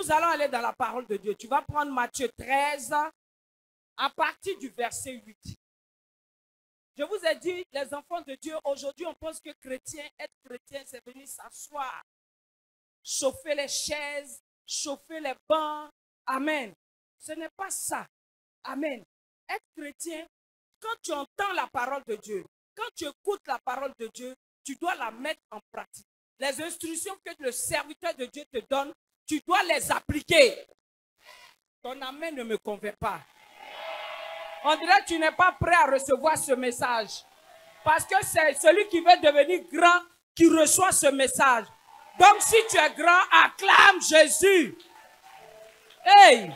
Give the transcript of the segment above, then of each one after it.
Nous allons aller dans la parole de Dieu. Tu vas prendre Matthieu 13 à partir du verset 8. Je vous ai dit, les enfants de Dieu, aujourd'hui, on pense que être chrétien, c'est venir s'asseoir, chauffer les chaises, chauffer les bancs. Amen. Ce n'est pas ça. Amen. Être chrétien, quand tu entends la parole de Dieu, quand tu écoutes la parole de Dieu, tu dois la mettre en pratique. Les instructions que le serviteur de Dieu te donne, tu dois les appliquer. Ton amen ne me convainc pas. On dirait que tu n'es pas prêt à recevoir ce message. Parce que c'est celui qui veut devenir grand qui reçoit ce message. Donc si tu es grand, acclame Jésus. Hey!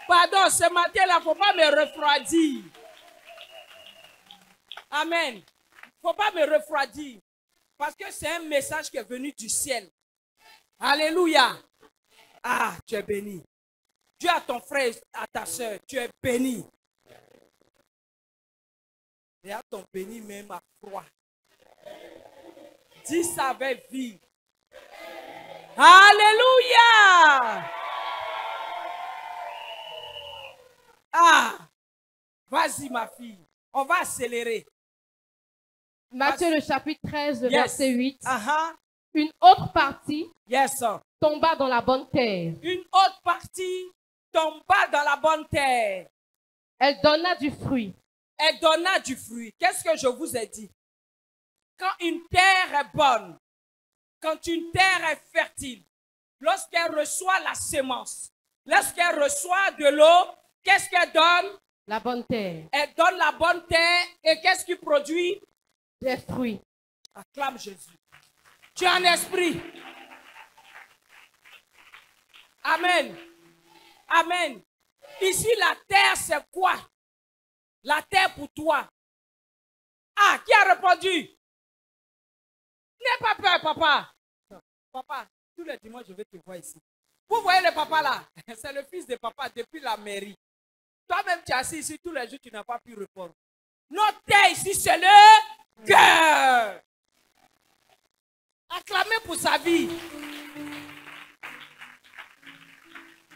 Pardon, ce matin-là, il ne faut pas me refroidir. Amen. Il ne faut pas me refroidir. Parce que c'est un message qui est venu du ciel. Alléluia. Ah, tu es béni. Dieu à ton frère, à ta soeur, tu es béni. Et à ton béni même à froid. Dis ça avec vie. Alléluia. Ah, vas-y ma fille, on va accélérer. Matthieu le chapitre 13, le verset 8. Une autre partie tomba dans la bonne terre. Une autre partie tomba dans la bonne terre. Elle donna du fruit. Elle donna du fruit. Qu'est-ce que je vous ai dit? Quand une terre est bonne, quand une terre est fertile, lorsqu'elle reçoit la sémence, lorsqu'elle reçoit de l'eau, qu'est-ce qu'elle donne? La bonne terre. Elle donne la bonne terre et qu'est-ce qui produit? Des fruits. Acclame Jésus. Tu es en esprit. Amen. Amen. Ici, la terre, c'est quoi? La terre pour toi. Ah, qui a répondu? N'aie pas peur, papa. Papa, tous les dimanches, je vais te voir ici. Vous voyez le papa là? C'est le fils de papa depuis la mairie. Toi-même, tu es assis ici tous les jours, tu n'as pas pu répondre. Notre terre ici, c'est le cœur. Acclamez pour sa vie.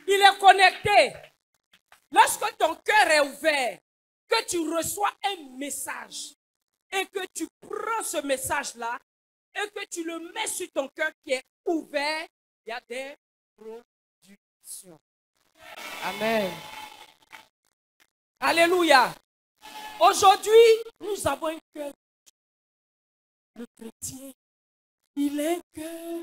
Il est connecté. Lorsque ton cœur est ouvert, que tu reçois un message et que tu prends ce message-là et que tu le mets sur ton cœur qui est ouvert, il y a des productions. Amen. Alléluia. Aujourd'hui, nous avons un cœur. Le chrétien, il a un cœur.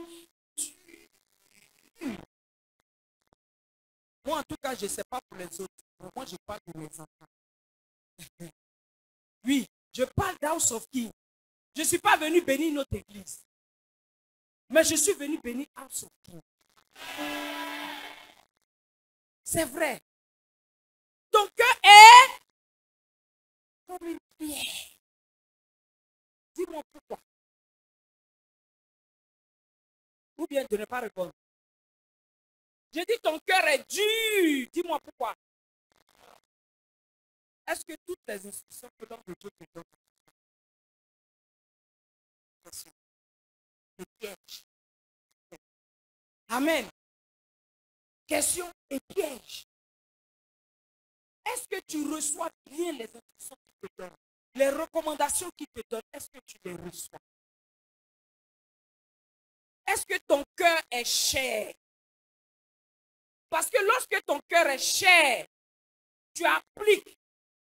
Moi, en tout cas, je ne sais pas pour les autres. Mais moi, je parle de mes enfants. Oui, je parle d'House of King. Je ne suis pas venu bénir notre église. Mais je suis venu bénir House of King. C'est vrai. Ton cœur est comme une pierre. Dis-moi pourquoi. Ou bien de ne pas répondre. Je dis ton cœur est dur. Dis-moi pourquoi. Est-ce que toutes les instructions que l'homme de Dieu te donne? Question. Et piège. Amen. Question et piège. Est-ce que tu reçois bien les instructions qu'il te donne? Les recommandations qu'il te donne, est-ce que tu les reçois? Est-ce que ton cœur est cher? Parce que lorsque ton cœur est cher, tu appliques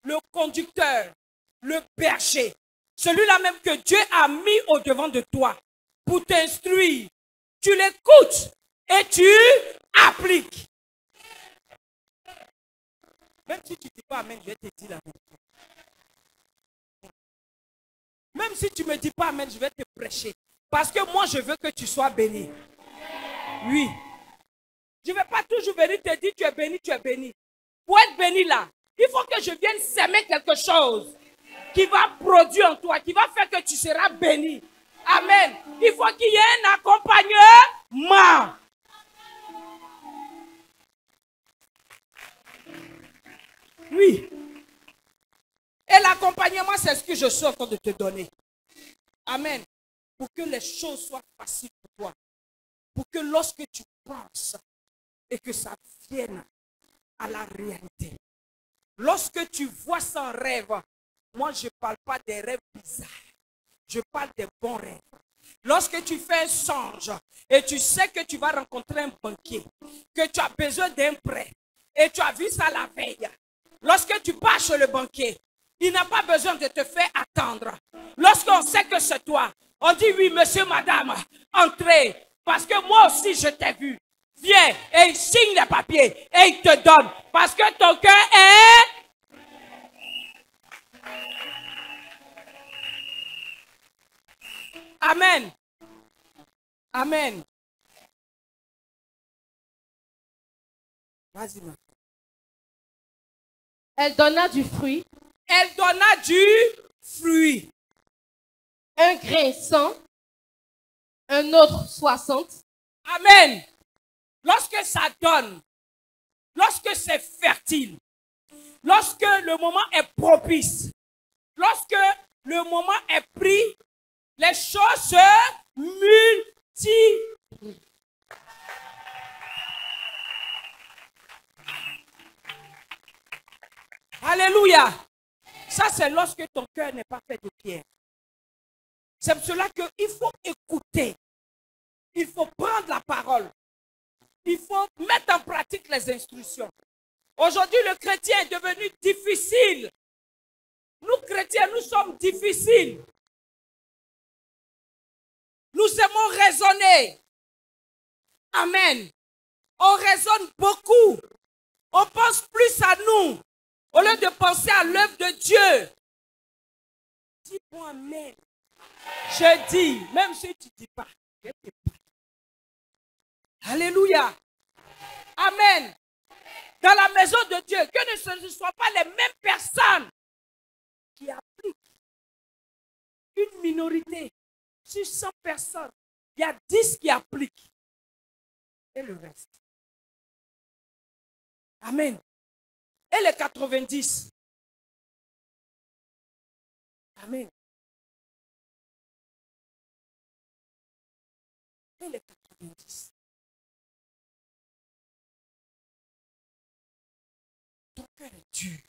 le conducteur, le berger, celui-là même que Dieu a mis au devant de toi pour t'instruire. Tu l'écoutes et tu appliques. Même si tu ne dis pas amen, je vais te dire la vérité. Même si tu ne me dis pas amen, je vais te prêcher. Parce que moi, je veux que tu sois béni. Oui. Je ne vais pas toujours venir te dire tu es béni, tu es béni. Pour être béni là, il faut que je vienne s'aimer quelque chose qui va produire en toi, qui va faire que tu seras béni. Amen. Il faut qu'il y ait un accompagnement. Oui. Et l'accompagnement, c'est ce que je suis en train de te donner. Amen. Pour que les choses soient faciles pour toi. Pour que lorsque tu penses, et que ça vienne à la réalité. Lorsque tu vois ça en rêve, moi je ne parle pas des rêves bizarres, je parle des bons rêves. Lorsque tu fais un songe et tu sais que tu vas rencontrer un banquier, que tu as besoin d'un prêt et tu as vu ça la veille, lorsque tu pars chez le banquier, il n'a pas besoin de te faire attendre. Lorsqu'on sait que c'est toi, on dit oui, monsieur, madame, entrez, parce que moi aussi je t'ai vu. Viens et il signe les papiers et il te donne parce que ton cœur est... Amen. Amen. Vas-y, ma. Elle donna du fruit. Elle donna du fruit. Un grain 100, un autre 60. Amen. Lorsque ça donne, lorsque c'est fertile, lorsque le moment est propice, lorsque le moment est pris, les choses se multiplient. Alléluia. Ça, c'est lorsque ton cœur n'est pas fait de pierre. C'est pour cela qu'il faut écouter. Il faut prendre la parole. Il faut mettre en pratique les instructions. Aujourd'hui, le chrétien est devenu difficile. Nous, chrétiens, nous sommes difficiles. Nous aimons raisonner. Amen. On raisonne beaucoup. On pense plus à nous au lieu de penser à l'œuvre de Dieu. Dis-moi amen. Je dis, même si tu ne dis pas, je te parle. Alléluia. Amen. Dans la maison de Dieu, que ce ne soient pas les mêmes personnes qui appliquent. Une minorité. Sur 100 personnes, il y a 10 qui appliquent. Et le reste. Amen. Et les 90. Amen. Et les 90. Ton cœur est dur.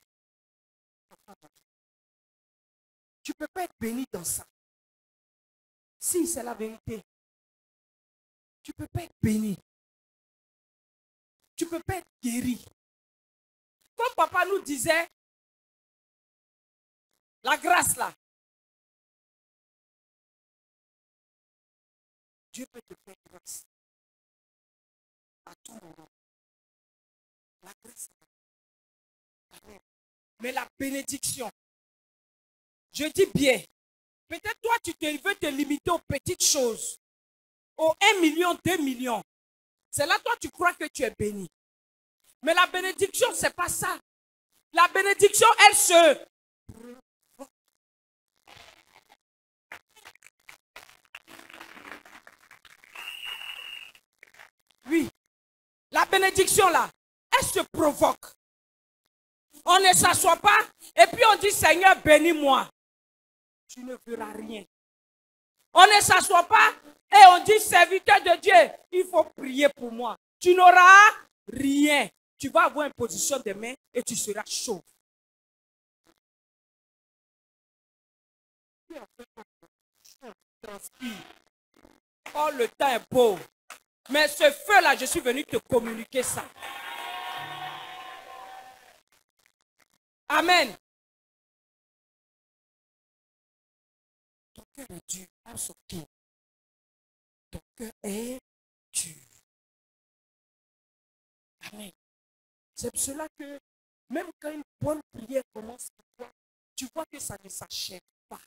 Tu ne peux pas être béni dans ça. Si, c'est la vérité. Tu ne peux pas être béni. Tu ne peux pas être guéri. Comme papa nous disait, la grâce là. Dieu peut te faire grâce. À tout moment. La grâce. Amen. Mais la bénédiction. Je dis bien. Peut-être toi, tu veux te limiter aux petites choses. Aux 1 million, 2 millions. C'est là, toi, tu crois que tu es béni. Mais la bénédiction, ce n'est pas ça. La bénédiction, elle se... Oui. La bénédiction, là, elle se provoque. On ne s'assoit pas et puis on dit, Seigneur, bénis-moi. Tu ne verras rien. On ne s'assoit pas et on dit, serviteur de Dieu, il faut prier pour moi. Tu n'auras rien. Tu vas avoir une position de main et tu seras chaud. Oh, le temps est beau. Mais ce feu-là, je suis venu te communiquer ça. Amen. Ton cœur est dur à son tour. Ton cœur est dur. Amen. C'est pour cela que même quand une bonne prière commence pour toi, tu vois que ça ne s'achève pas.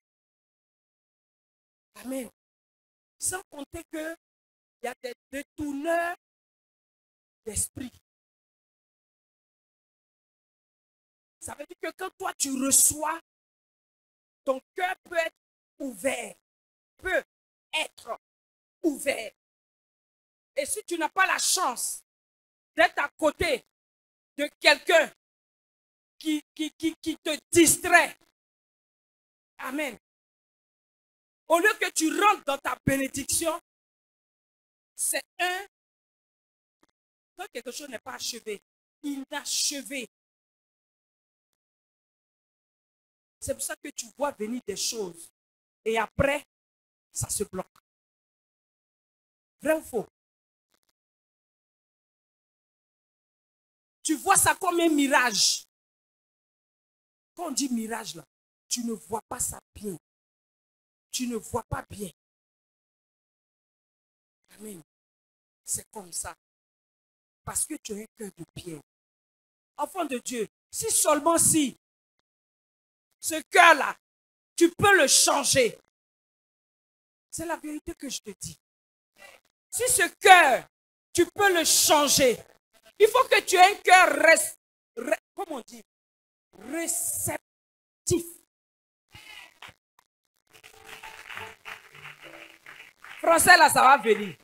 Amen. Sans compter qu'il y a des détourneurs d'esprit. Ça veut dire que quand toi tu reçois, ton cœur peut être ouvert. Peut être ouvert. Et si tu n'as pas la chance d'être à côté de quelqu'un qui te distrait, amen. Au lieu que tu rentres dans ta bénédiction, c'est un Quand quelque chose n'est pas achevé, inachevé. C'est pour ça que tu vois venir des choses. Et après, ça se bloque. Vrai ou faux? Tu vois ça comme un mirage. Quand on dit mirage, là, tu ne vois pas ça bien. Tu ne vois pas bien. Amen. C'est comme ça. Parce que tu as un cœur de pierre. Enfant de Dieu, si seulement si ce cœur-là, tu peux le changer. C'est la vérité que je te dis. Si ce cœur, tu peux le changer, il faut que tu aies un cœur comment on dit? Réceptif. Français, là, ça va venir.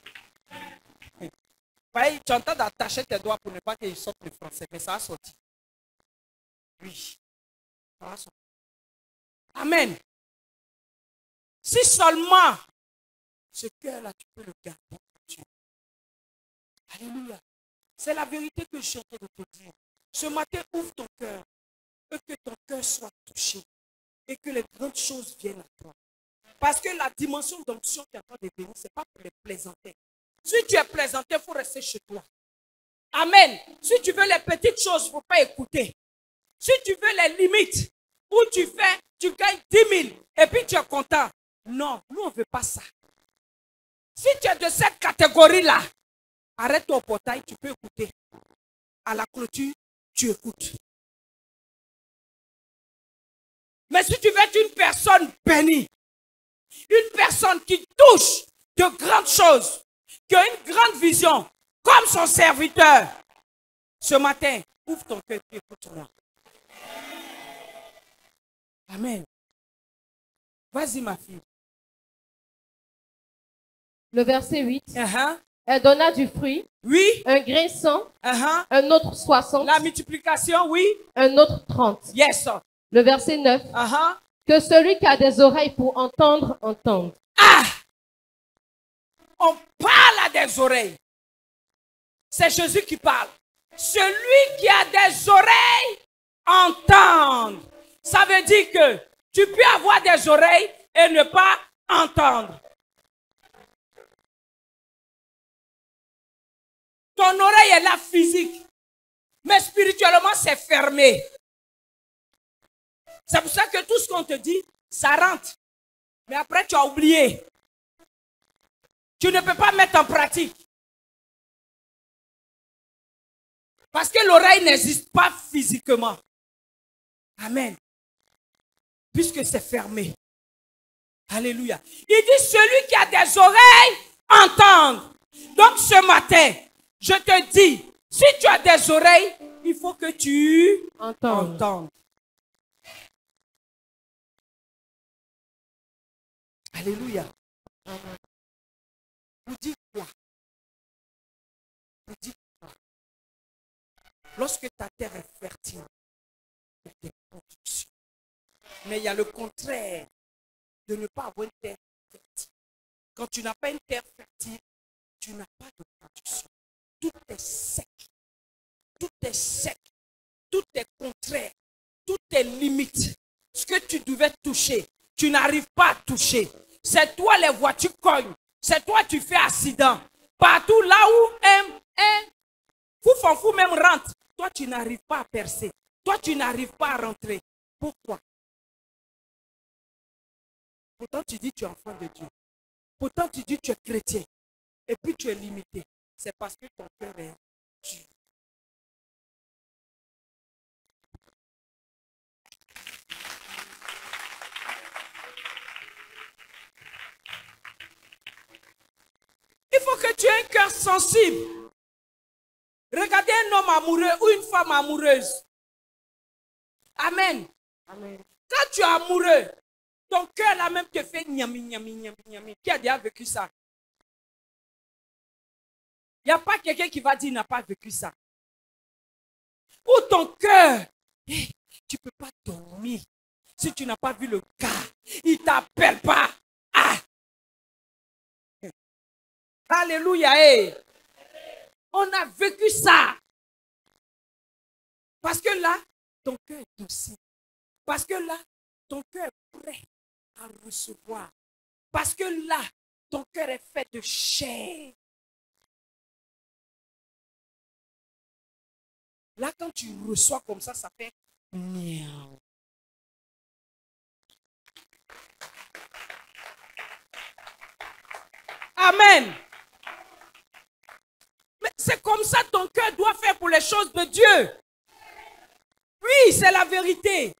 Tu entends d'attacher tes doigts pour ne pas qu'ils sortent le français, mais ça va sortir. Oui. Ça va sortir. Amen. Si seulement ce cœur-là, tu peux le garder pour Dieu. Alléluia. C'est la vérité que je suis en train de te dire. Ce matin, ouvre ton cœur. Et que ton cœur soit touché. Et que les grandes choses viennent à toi. Parce que la dimension d'onction qui est en train de venir, ce n'est pas pour les plaisanter. Si tu es plaisanté, il faut rester chez toi. Amen. Si tu veux les petites choses, il ne faut pas écouter. Si tu veux les limites, où tu gagnes 10 000 et puis tu es content. Non, nous on ne veut pas ça. Si tu es de cette catégorie-là, arrête-toi au portail, tu peux écouter. À la clôture, tu écoutes. Mais si tu veux être une personne bénie, une personne qui touche de grandes choses, qui a une grande vision, comme son serviteur, ce matin, ouvre ton cœur et écoute-moi. Amen. Vas-y, ma fille. Le verset 8. Elle donna du fruit. Oui. Un grain 100. Un autre 60. La multiplication, oui. Un autre 30. Yes. Le verset 9. Que celui qui a des oreilles pour entendre, entende. Ah! On parle à des oreilles. C'est Jésus qui parle. Celui qui a des oreilles, entende. Ça veut dire que tu peux avoir des oreilles et ne pas entendre. Ton oreille est là physique. Mais spirituellement, c'est fermé. C'est pour ça que tout ce qu'on te dit, ça rentre. Mais après, tu as oublié. Tu ne peux pas mettre en pratique. Parce que l'oreille n'existe pas physiquement. Amen. Puisque c'est fermé. Alléluia. Il dit, celui qui a des oreilles, entende. Donc ce matin, je te dis, si tu as des oreilles, il faut que tu entendes. Alléluia. Vous dites quoi? Vous dites quoi? Lorsque ta terre est fertile, il y a des productions. Mais il y a le contraire de ne pas avoir une terre fertile. Quand tu n'as pas une terre fertile, tu n'as pas de production. Tout est sec. Tout est sec. Tout est contraire. Tout est limite. Ce que tu devais toucher, tu n'arrives pas à toucher. C'est toi les voitures cognent. C'est toi tu fais accident. Partout là où un fou même rentre, toi tu n'arrives pas à percer. Toi tu n'arrives pas à rentrer. Pourquoi? Pourtant tu dis tu es enfant de Dieu. Pourtant tu dis tu es chrétien. Et puis tu es limité. C'est parce que ton cœur est dur. Il faut que tu aies un cœur sensible. Regardez un homme amoureux ou une femme amoureuse. Amen. Amen. Quand tu es amoureux, ton cœur là même te fait nyami, nyami, nyami, nyami. Qui a déjà vécu ça? Il n'y a pas quelqu'un qui va dire qu'il n'a pas vécu ça. Ou ton cœur, tu ne peux pas dormir si tu n'as pas vu le gars. Il ne t'appelle pas. Ah. Alléluia. Hey. On a vécu ça. Parce que là, ton cœur est docile. Parce que là, ton cœur est prêt à recevoir. Parce que là, ton cœur est fait de chair. Là, quand tu reçois comme ça fait miaou. Amen. Mais c'est comme ça que ton cœur doit faire pour les choses de Dieu. Oui, c'est la vérité.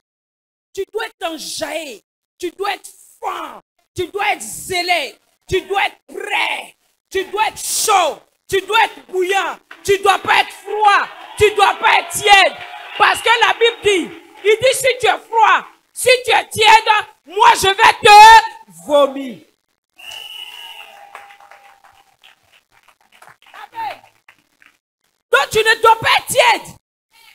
Tu dois être enjaillé. Tu dois être fort. Tu dois être zélé. Tu dois être prêt. Tu dois être chaud. Tu dois être bouillant. Tu ne dois pas être froid. Tu ne dois pas être tiède. Parce que la Bible dit, il dit si tu es froid, si tu es tiède, moi je vais te vomir. Amen. Donc tu ne dois pas être tiède.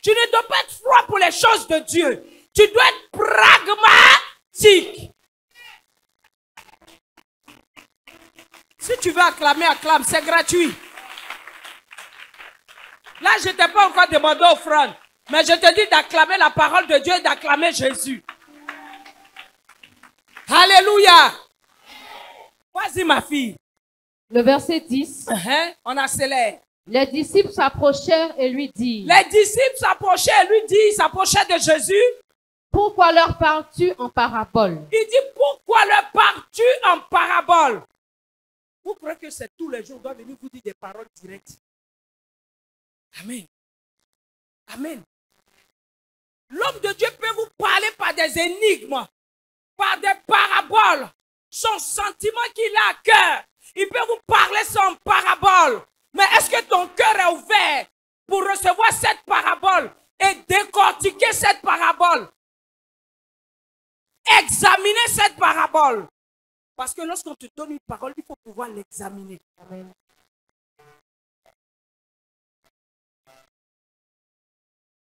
Tu ne dois pas être froid pour les choses de Dieu. Tu dois être pragmatique. Si tu veux acclamer, acclame, c'est gratuit. Là, je ne t'ai pas encore demandé offrande. Mais je te dis d'acclamer la parole de Dieu et d'acclamer Jésus. Alléluia. Vas-y, ma fille. Le verset 10. On accélère. Les disciples s'approchèrent et lui dirent. Les disciples s'approchaient et lui disent, ils s'approchaient de Jésus. Pourquoi leur parles-tu en parabole? Il dit, pourquoi leur parles-tu en parabole? Vous croyez que c'est tous les jours, on doit venir vous dire des paroles directes? Amen. Amen. L'homme de Dieu peut vous parler par des énigmes, par des paraboles. Son sentiment qu'il a à cœur, il peut vous parler sans parabole. Mais est-ce que ton cœur est ouvert pour recevoir cette parabole et décortiquer cette parabole? Examiner cette parabole. Parce que lorsqu'on te donne une parole, il faut pouvoir l'examiner. Amen.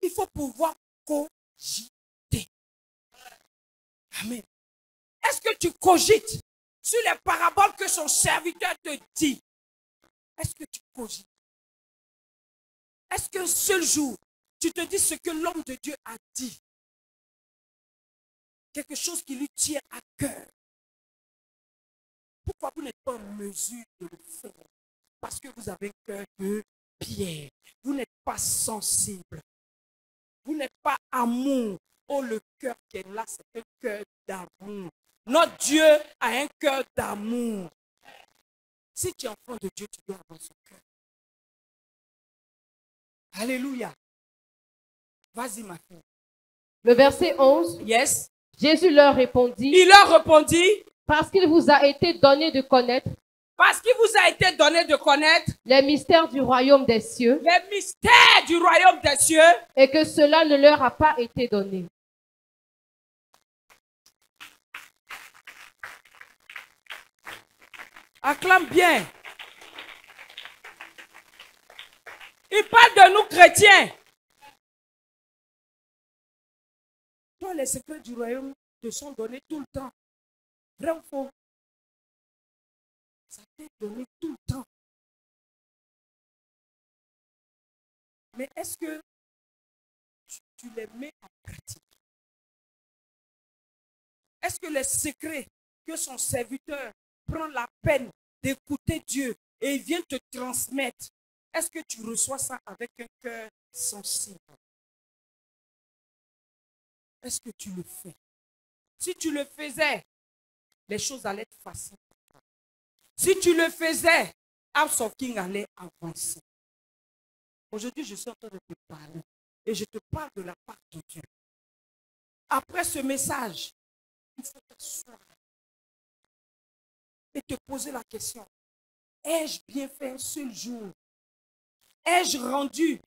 Il faut pouvoir cogiter. Amen. Est-ce que tu cogites sur les paraboles que son serviteur te dit? Est-ce que tu cogites? Est-ce qu'un seul jour, tu te dis ce que l'homme de Dieu a dit? Quelque chose qui lui tient à cœur. Pourquoi vous n'êtes pas en mesure de le faire? Parce que vous avez un cœur de pierre. Vous n'êtes pas sensible. Vous n'êtes pas amour. Oh, le cœur qui est là, c'est un cœur d'amour. Notre Dieu a un cœur d'amour. Si tu es enfant de Dieu, tu dois avoir son cœur. Alléluia. Vas-y, ma fille. Le verset 11. Yes. Jésus leur répondit. Il leur répondit. Parce qu'il vous a été donné de connaître. Parce qu'il vous a été donné de connaître les mystères du royaume des cieux. Les mystères du royaume des cieux. Et que cela ne leur a pas été donné. Acclame bien. Il parle de nous chrétiens. Toi, les secrets du royaume te sont donnés tout le temps. Vrai ou faux? Ça t'est donné tout le temps. Mais est-ce que tu les mets en pratique? Est-ce que les secrets que son serviteur prend la peine d'écouter Dieu et il vient te transmettre, est-ce que tu reçois ça avec un cœur sensible? Est-ce que tu le fais? Si tu le faisais, les choses allaient être faciles. Si tu le faisais, House of King allait avancer. Aujourd'hui, je suis en train de te parler et je te parle de la part de Dieu. Après ce message, il faut t'asseoir et te poser la question. Ai-je bien fait un seul jour? Ai-je rendu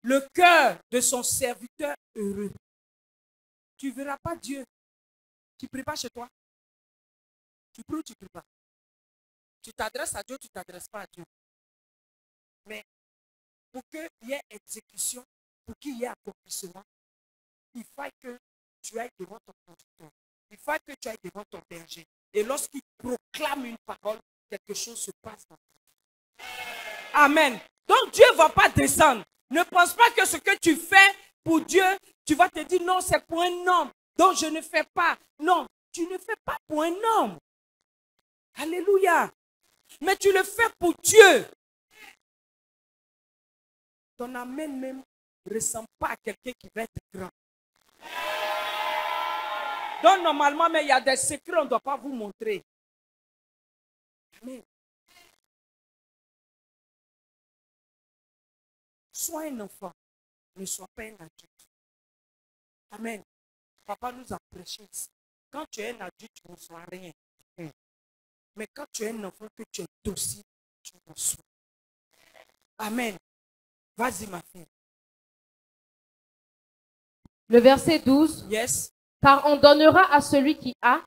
le cœur de son serviteur heureux? Tu ne verras pas Dieu. Tu ne pries pas chez toi. Tu pries ou tu ne pries pas. Tu t'adresses à Dieu, tu ne t'adresses pas à Dieu. Mais pour qu'il y ait exécution, pour qu'il y ait accomplissement, il faut que tu ailles devant ton conducteur. Il faut que tu ailles devant ton berger. Et lorsqu'il proclame une parole, quelque chose se passe dans ta vie. Amen. Donc Dieu ne va pas descendre. Ne pense pas que ce que tu fais pour Dieu, tu vas te dire non, c'est pour un homme. Donc je ne fais pas. Non, tu ne fais pas pour un homme. Alléluia. Mais tu le fais pour Dieu. Ton amen même ne ressemble pas à quelqu'un qui va être grand. Donc normalement, mais il y a des secrets qu'on ne doit pas vous montrer. Amen. Sois un enfant, ne sois pas un adulte. Amen. Papa nous a prêché ici. Quand tu es un adulte, tu ne reçois rien. Mais quand tu es un enfant, que tu es docile, tu reçois. Amen. Vas-y, ma fille. Le verset 12. Yes. Car on donnera à celui qui a.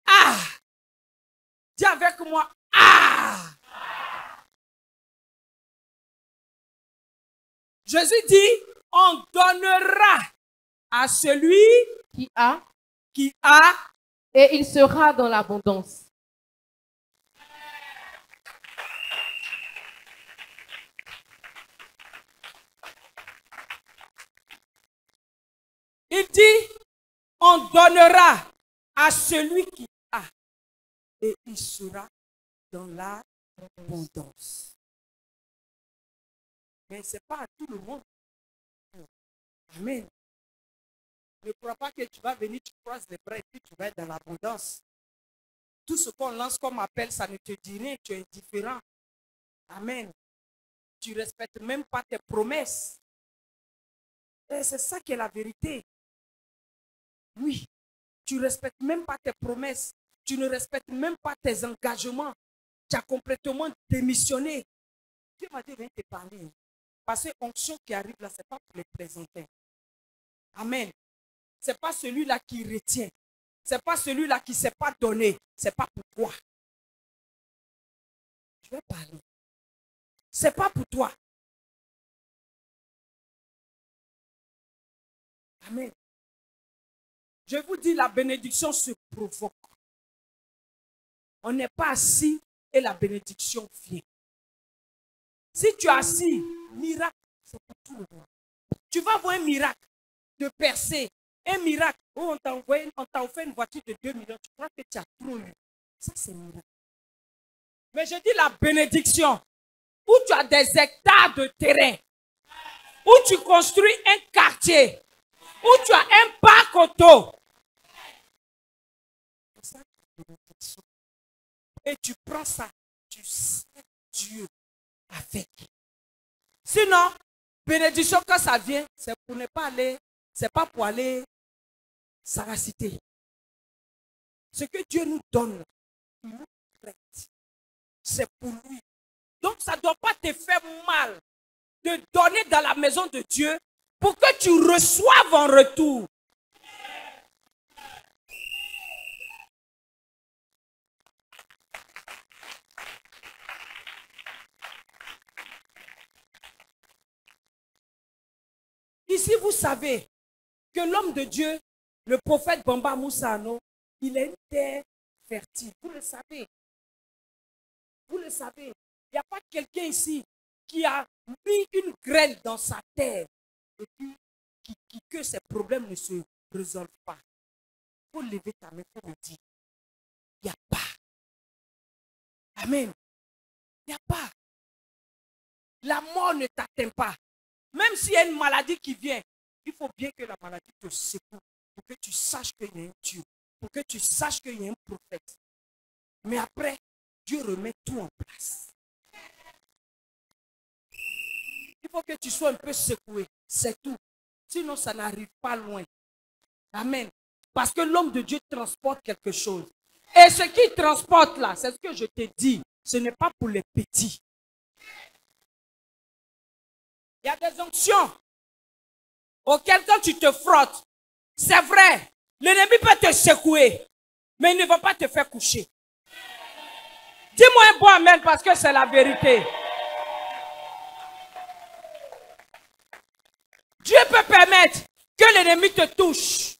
Ah! Dis avec moi. Ah! Jésus dit, on donnera à celui qui a. Et il sera dans l'abondance. Il dit, on donnera à celui qui a et il sera dans l'abondance. Mais ce n'est pas à tout le monde. Amen. Ne crois pas que tu vas venir, tu croises les bras et puis tu vas être dans l'abondance. Tout ce qu'on lance comme appel, ça ne te dit rien, tu es indifférent. Amen. Tu ne respectes même pas tes promesses. Et c'est ça qui est la vérité. Oui, tu ne respectes même pas tes promesses. Tu ne respectes même pas tes engagements. Tu as complètement démissionné. Dieu m'a dit, viens te parler. Parce que l'onction qui arrive là, ce n'est pas pour les présenter. Amen. Ce n'est pas celui-là qui retient. Ce n'est pas celui-là qui ne s'est pas donné. Ce n'est pas pour toi. Je vais parler. Ce n'est pas pour toi. Amen. Je vous dis, la bénédiction se provoque. On n'est pas assis et la bénédiction vient. Si tu es assis, miracle, c'est pour tout le monde. Tu vas voir un miracle de percer. Un miracle où on t'a offert une voiture de 2 millions. Tu crois que tu as trop eu. Ça, c'est un miracle. Mais je dis la bénédiction. Où tu as des hectares de terrain. Où tu construis un quartier. Où tu as un parc auto. C'est ça la bénédiction. Et tu prends ça. Tu sais Dieu avec. Sinon, bénédiction, quand ça vient, c'est pour ne pas aller, c'est pas pour aller s'arraciter. Ce que Dieu nous donne, il nous prête. C'est pour lui. Donc, ça ne doit pas te faire mal de donner dans la maison de Dieu pour que tu reçoives en retour. Ici, vous savez que l'homme de Dieu, le prophète Bamba Moussano, il est une terre fertile. Vous le savez. Vous le savez. Il n'y a pas quelqu'un ici qui a mis une graine dans sa terre et puis que ses problèmes ne se résolvent pas. Il faut lever ta main pour le dire. Il n'y a pas. Amen. Il n'y a pas. La mort ne t'atteint pas. Même s'il y a une maladie qui vient, il faut bien que la maladie te secoue pour que tu saches qu'il y a un Dieu, pour que tu saches qu'il y a un prophète. Mais après, Dieu remet tout en place. Il faut que tu sois un peu secoué, c'est tout. Sinon, ça n'arrive pas loin. Amen. Parce que l'homme de Dieu transporte quelque chose. Et ce qu'il transporte là, c'est ce que je te dis, ce n'est pas pour les petits. Il y a des onctions auxquelles quand tu te frottes, c'est vrai, l'ennemi peut te secouer, mais il ne va pas te faire coucher. Dis-moi un bon amen parce que c'est la vérité. Dieu peut permettre que l'ennemi te touche,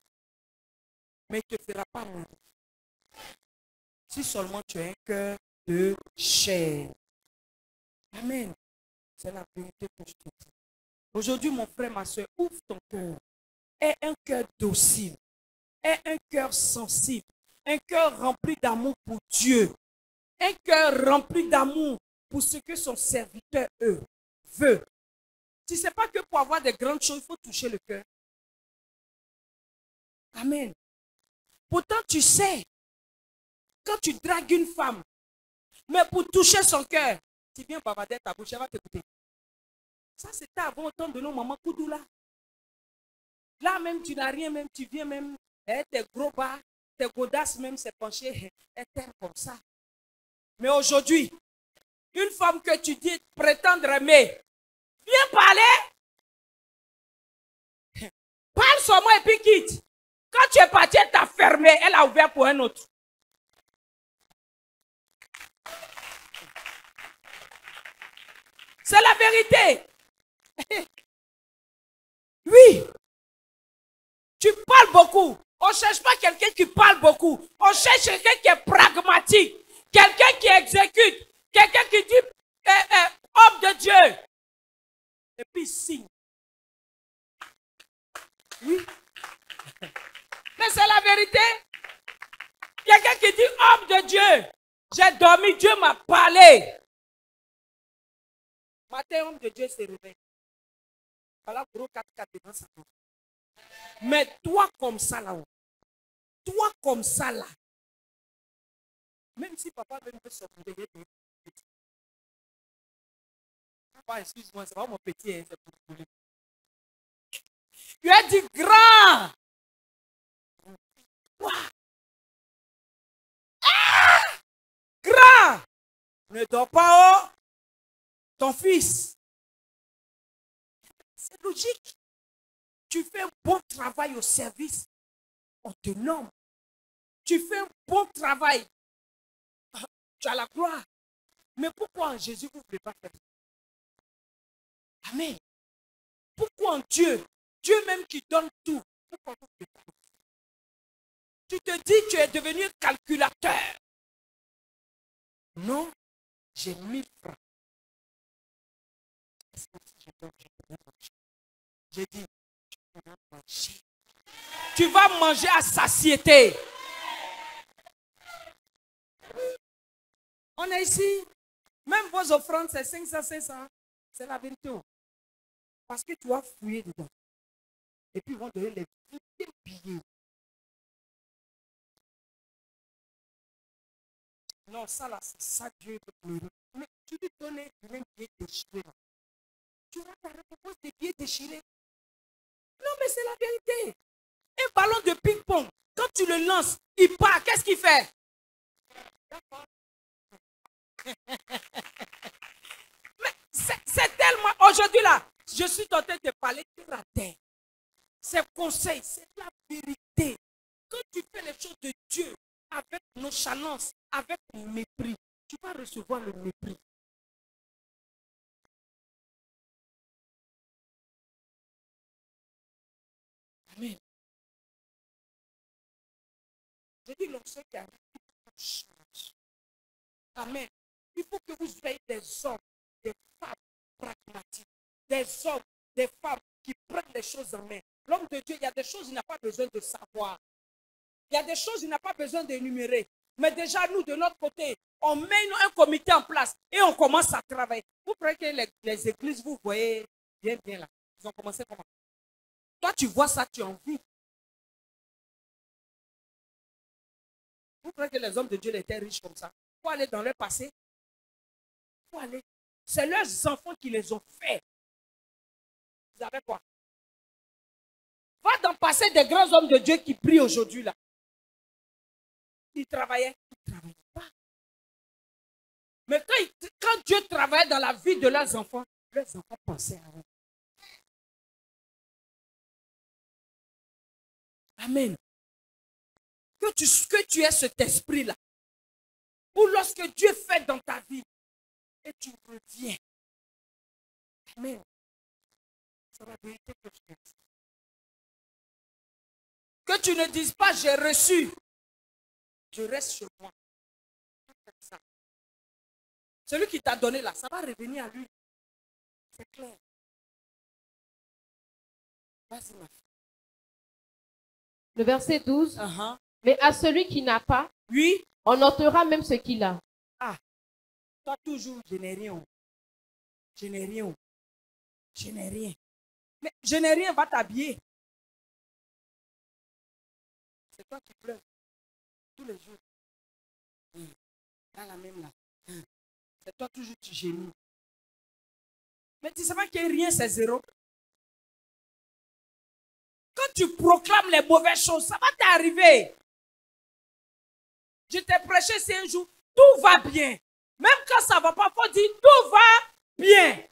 mais il ne te fera pas mourir. Si seulement tu as un cœur de chair. Amen. C'est la vérité que je te dis. Aujourd'hui, mon frère, ma soeur, ouvre ton cœur. Aie un cœur docile. Aie un cœur sensible. Un cœur rempli d'amour pour Dieu. Un cœur rempli d'amour pour ce que son serviteur, veut. Tu ne sais pas que pour avoir de grandes choses, il faut toucher le cœur. Amen. Pourtant, tu sais, quand tu dragues une femme, mais pour toucher son cœur, tu viens bavader ta bouche, elle va t'écouter. Ça, c'était avant autant de nos mamans Koudou là. Là même, tu n'as rien, même, tu viens même, tes gros bas, tes godasses même s'est penchées, elle t'aime comme ça. Mais aujourd'hui, une femme que tu dis prétendre aimer, viens parler. Parle sur moi et puis quitte. Quand tu es parti, elle t'a fermé, elle a ouvert pour un autre. C'est la vérité. Oui. Tu parles beaucoup. On ne cherche pas quelqu'un qui parle beaucoup. On cherche quelqu'un qui est pragmatique. Quelqu'un qui exécute. Quelqu'un qui dit homme de Dieu. Et puis signe. Oui. Mais c'est la vérité. Quelqu'un qui dit homme de Dieu. J'ai dormi, Dieu m'a parlé. Matin, homme de Dieu s'est réveillé. Voilà, gros 4-4 devant sa porte. Mais toi comme ça là-haut. Toi comme ça là. Même si papa veut me sortir, papa, excuse-moi, c'est pas mon petit, hein, c'est pour vous. Tu as dit grand. Ah! Grand. Ne dors pas, oh. Ton fils. C'est logique. Tu fais un bon travail au service, on te nomme. Tu fais un bon travail, tu as la gloire. Mais pourquoi en Jésus vous ne voulez pas faire ça? Amen. Pourquoi en Dieu, Dieu même qui donne tout, pourquoi vous ne voulez pas faire ça? Tu te dis tu es devenu calculateur. Non, j'ai 1000 francs. J'ai dit, tu vas manger à satiété. On est ici. Même vos offrandes, c'est 500, 500. C'est la vérité. Parce que tu vas fouiller dedans. Et puis ils vont donner les billets. Non, ça là, c'est ça Dieu peut pleurer. Mais tu lui donnes un billet déchiré. Tu auras ta récompense des billets déchirés. Non, mais c'est la vérité. Un ballon de ping-pong, quand tu le lances, il part. Qu'est-ce qu'il fait? Mais c'est tellement... Aujourd'hui là, je suis tenté de parler terre à terre. C'est conseil, c'est la vérité. Quand tu fais les choses de Dieu avec nonchalance, avec mépris, tu vas recevoir le mépris. Amen. Je dis l'onction qui arrive, change. Amen. Il faut que vous soyez des hommes, des femmes pragmatiques, des hommes, des femmes qui prennent les choses en main. L'homme de Dieu, il y a des choses qu'il n'a pas besoin de savoir. Il y a des choses qu'il n'a pas besoin d'énumérer. Mais déjà, nous, de notre côté, on met un comité en place et on commence à travailler. Vous croyez que les églises, vous voyez bien là. Ils ont commencé comment? Toi, tu vois ça, tu as envie. Vous croyez que les hommes de Dieu étaient riches comme ça? Il faut aller dans leur passé. Il faut aller. C'est leurs enfants qui les ont faits. Vous savez quoi? Va dans le passé des grands hommes de Dieu qui prient aujourd'hui là. Ils travaillaient. Ils ne travaillaient pas. Mais quand Dieu travaillait dans la vie de leurs enfants pensaient à eux. Amen. Que tu aies cet esprit-là. Ou lorsque Dieu fait dans ta vie, et tu reviens. Amen. C'est la vérité que je te dis. Que tu ne dises pas, j'ai reçu. Je reste chez moi. Celui qui t'a donné là, ça va revenir à lui. C'est clair. Vas-y, ma fille. Le verset 12. Mais à celui qui n'a pas, oui, on ôtera même ce qu'il a. Ah, toi toujours, je n'ai rien. Je n'ai rien. Je n'ai rien. Mais je n'ai rien, va t'habiller. C'est toi qui pleures. Tous les jours. Dans la même là. C'est toi toujours tu gémis. Mais tu sais pas qu'il n'y a rien, c'est zéro. Quand tu proclames les mauvaises choses, ça va t'arriver. Je t'ai prêché c'est un jour, tout va bien. Même quand ça ne va pas, il faut dire tout va bien.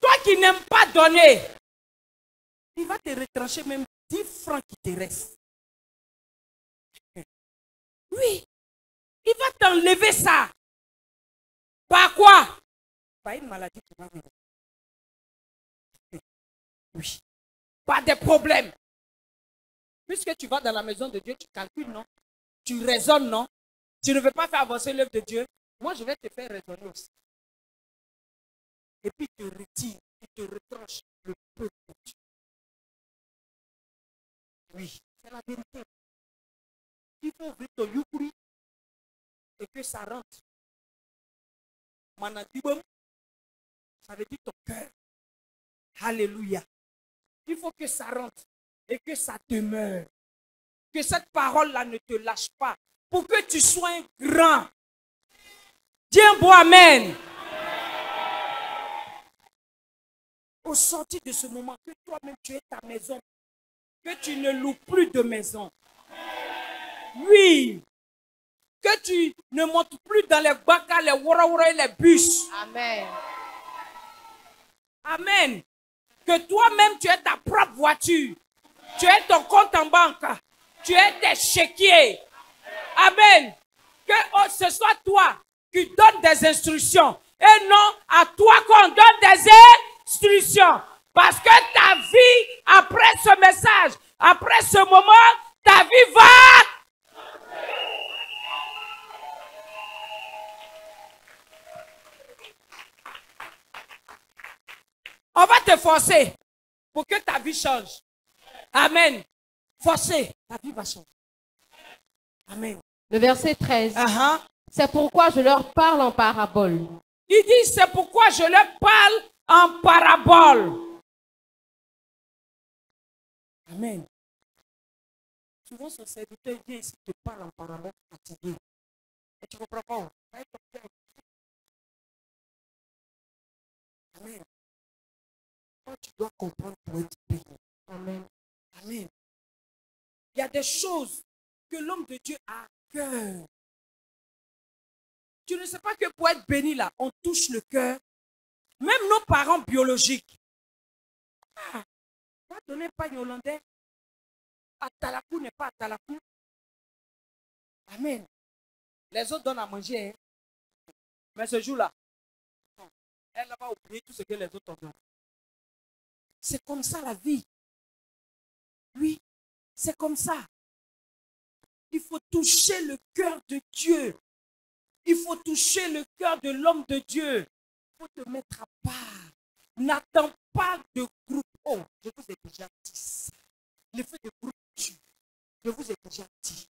Toi qui n'aimes pas donner, il va te retrancher même 10 francs qui te restent. Oui, il va t'enlever ça. Par quoi? Par une maladie qui va venir. Oui. Pas de problème. Puisque tu vas dans la maison de Dieu, tu calcules, non? Tu raisonnes, non? Tu ne veux pas faire avancer l'œuvre de Dieu. Moi, je vais te faire raisonner aussi. Et puis, tu te retires, tu te retranches le peuple de Dieu. Oui, c'est la vérité. Il faut ouvrir ton yukuri et que ça rentre. Manadibom, ça veut dire ton cœur. Alléluia. Il faut que ça rentre et que ça demeure. Que cette parole-là ne te lâche pas. Pour que tu sois un grand. Dis un beau amen. Au sortir de ce moment, que toi-même tu aies ta maison. Que tu ne loues plus de maison. Oui. Que tu ne montes plus dans les baka, les wara et les bus. Amen. Amen. Que toi-même tu aies ta propre voiture. Tu aies ton compte en banque. Tu aies tes chéquiers. Amen. Que ce soit toi qui donne des instructions. Et non à toi qu'on donne des instructions. Parce que ta vie, après ce message, après ce moment, ta vie va. On va te forcer pour que ta vie change. Amen. Forcer, ta vie va changer. Amen. Le verset 13. C'est pourquoi je leur parle en parabole. Il dit, c'est pourquoi je leur parle en parabole. Amen. Souvent, son serviteur vient ici te parle en parabole fatigué. Et tu ne comprends pas. Amen. Quand tu dois comprendre pour être béni. Amen. Amen. Il y a des choses que l'homme de Dieu a à cœur. Tu ne sais pas que pour être béni là, on touche le cœur. Même nos parents biologiques. Ah, va donner pas un Hollandais. Atalakou n'est pas Atalakou. Amen. Les autres donnent à manger. Hein. Mais ce jour-là, elle n'a pas oublié tout ce que les autres ont donné. C'est comme ça la vie. Oui, c'est comme ça. Il faut toucher le cœur de Dieu. Il faut toucher le cœur de l'homme de Dieu. Il faut te mettre à part. N'attends pas de groupe. Oh, je vous ai déjà dit ça. Le fait de groupe, je vous ai déjà dit.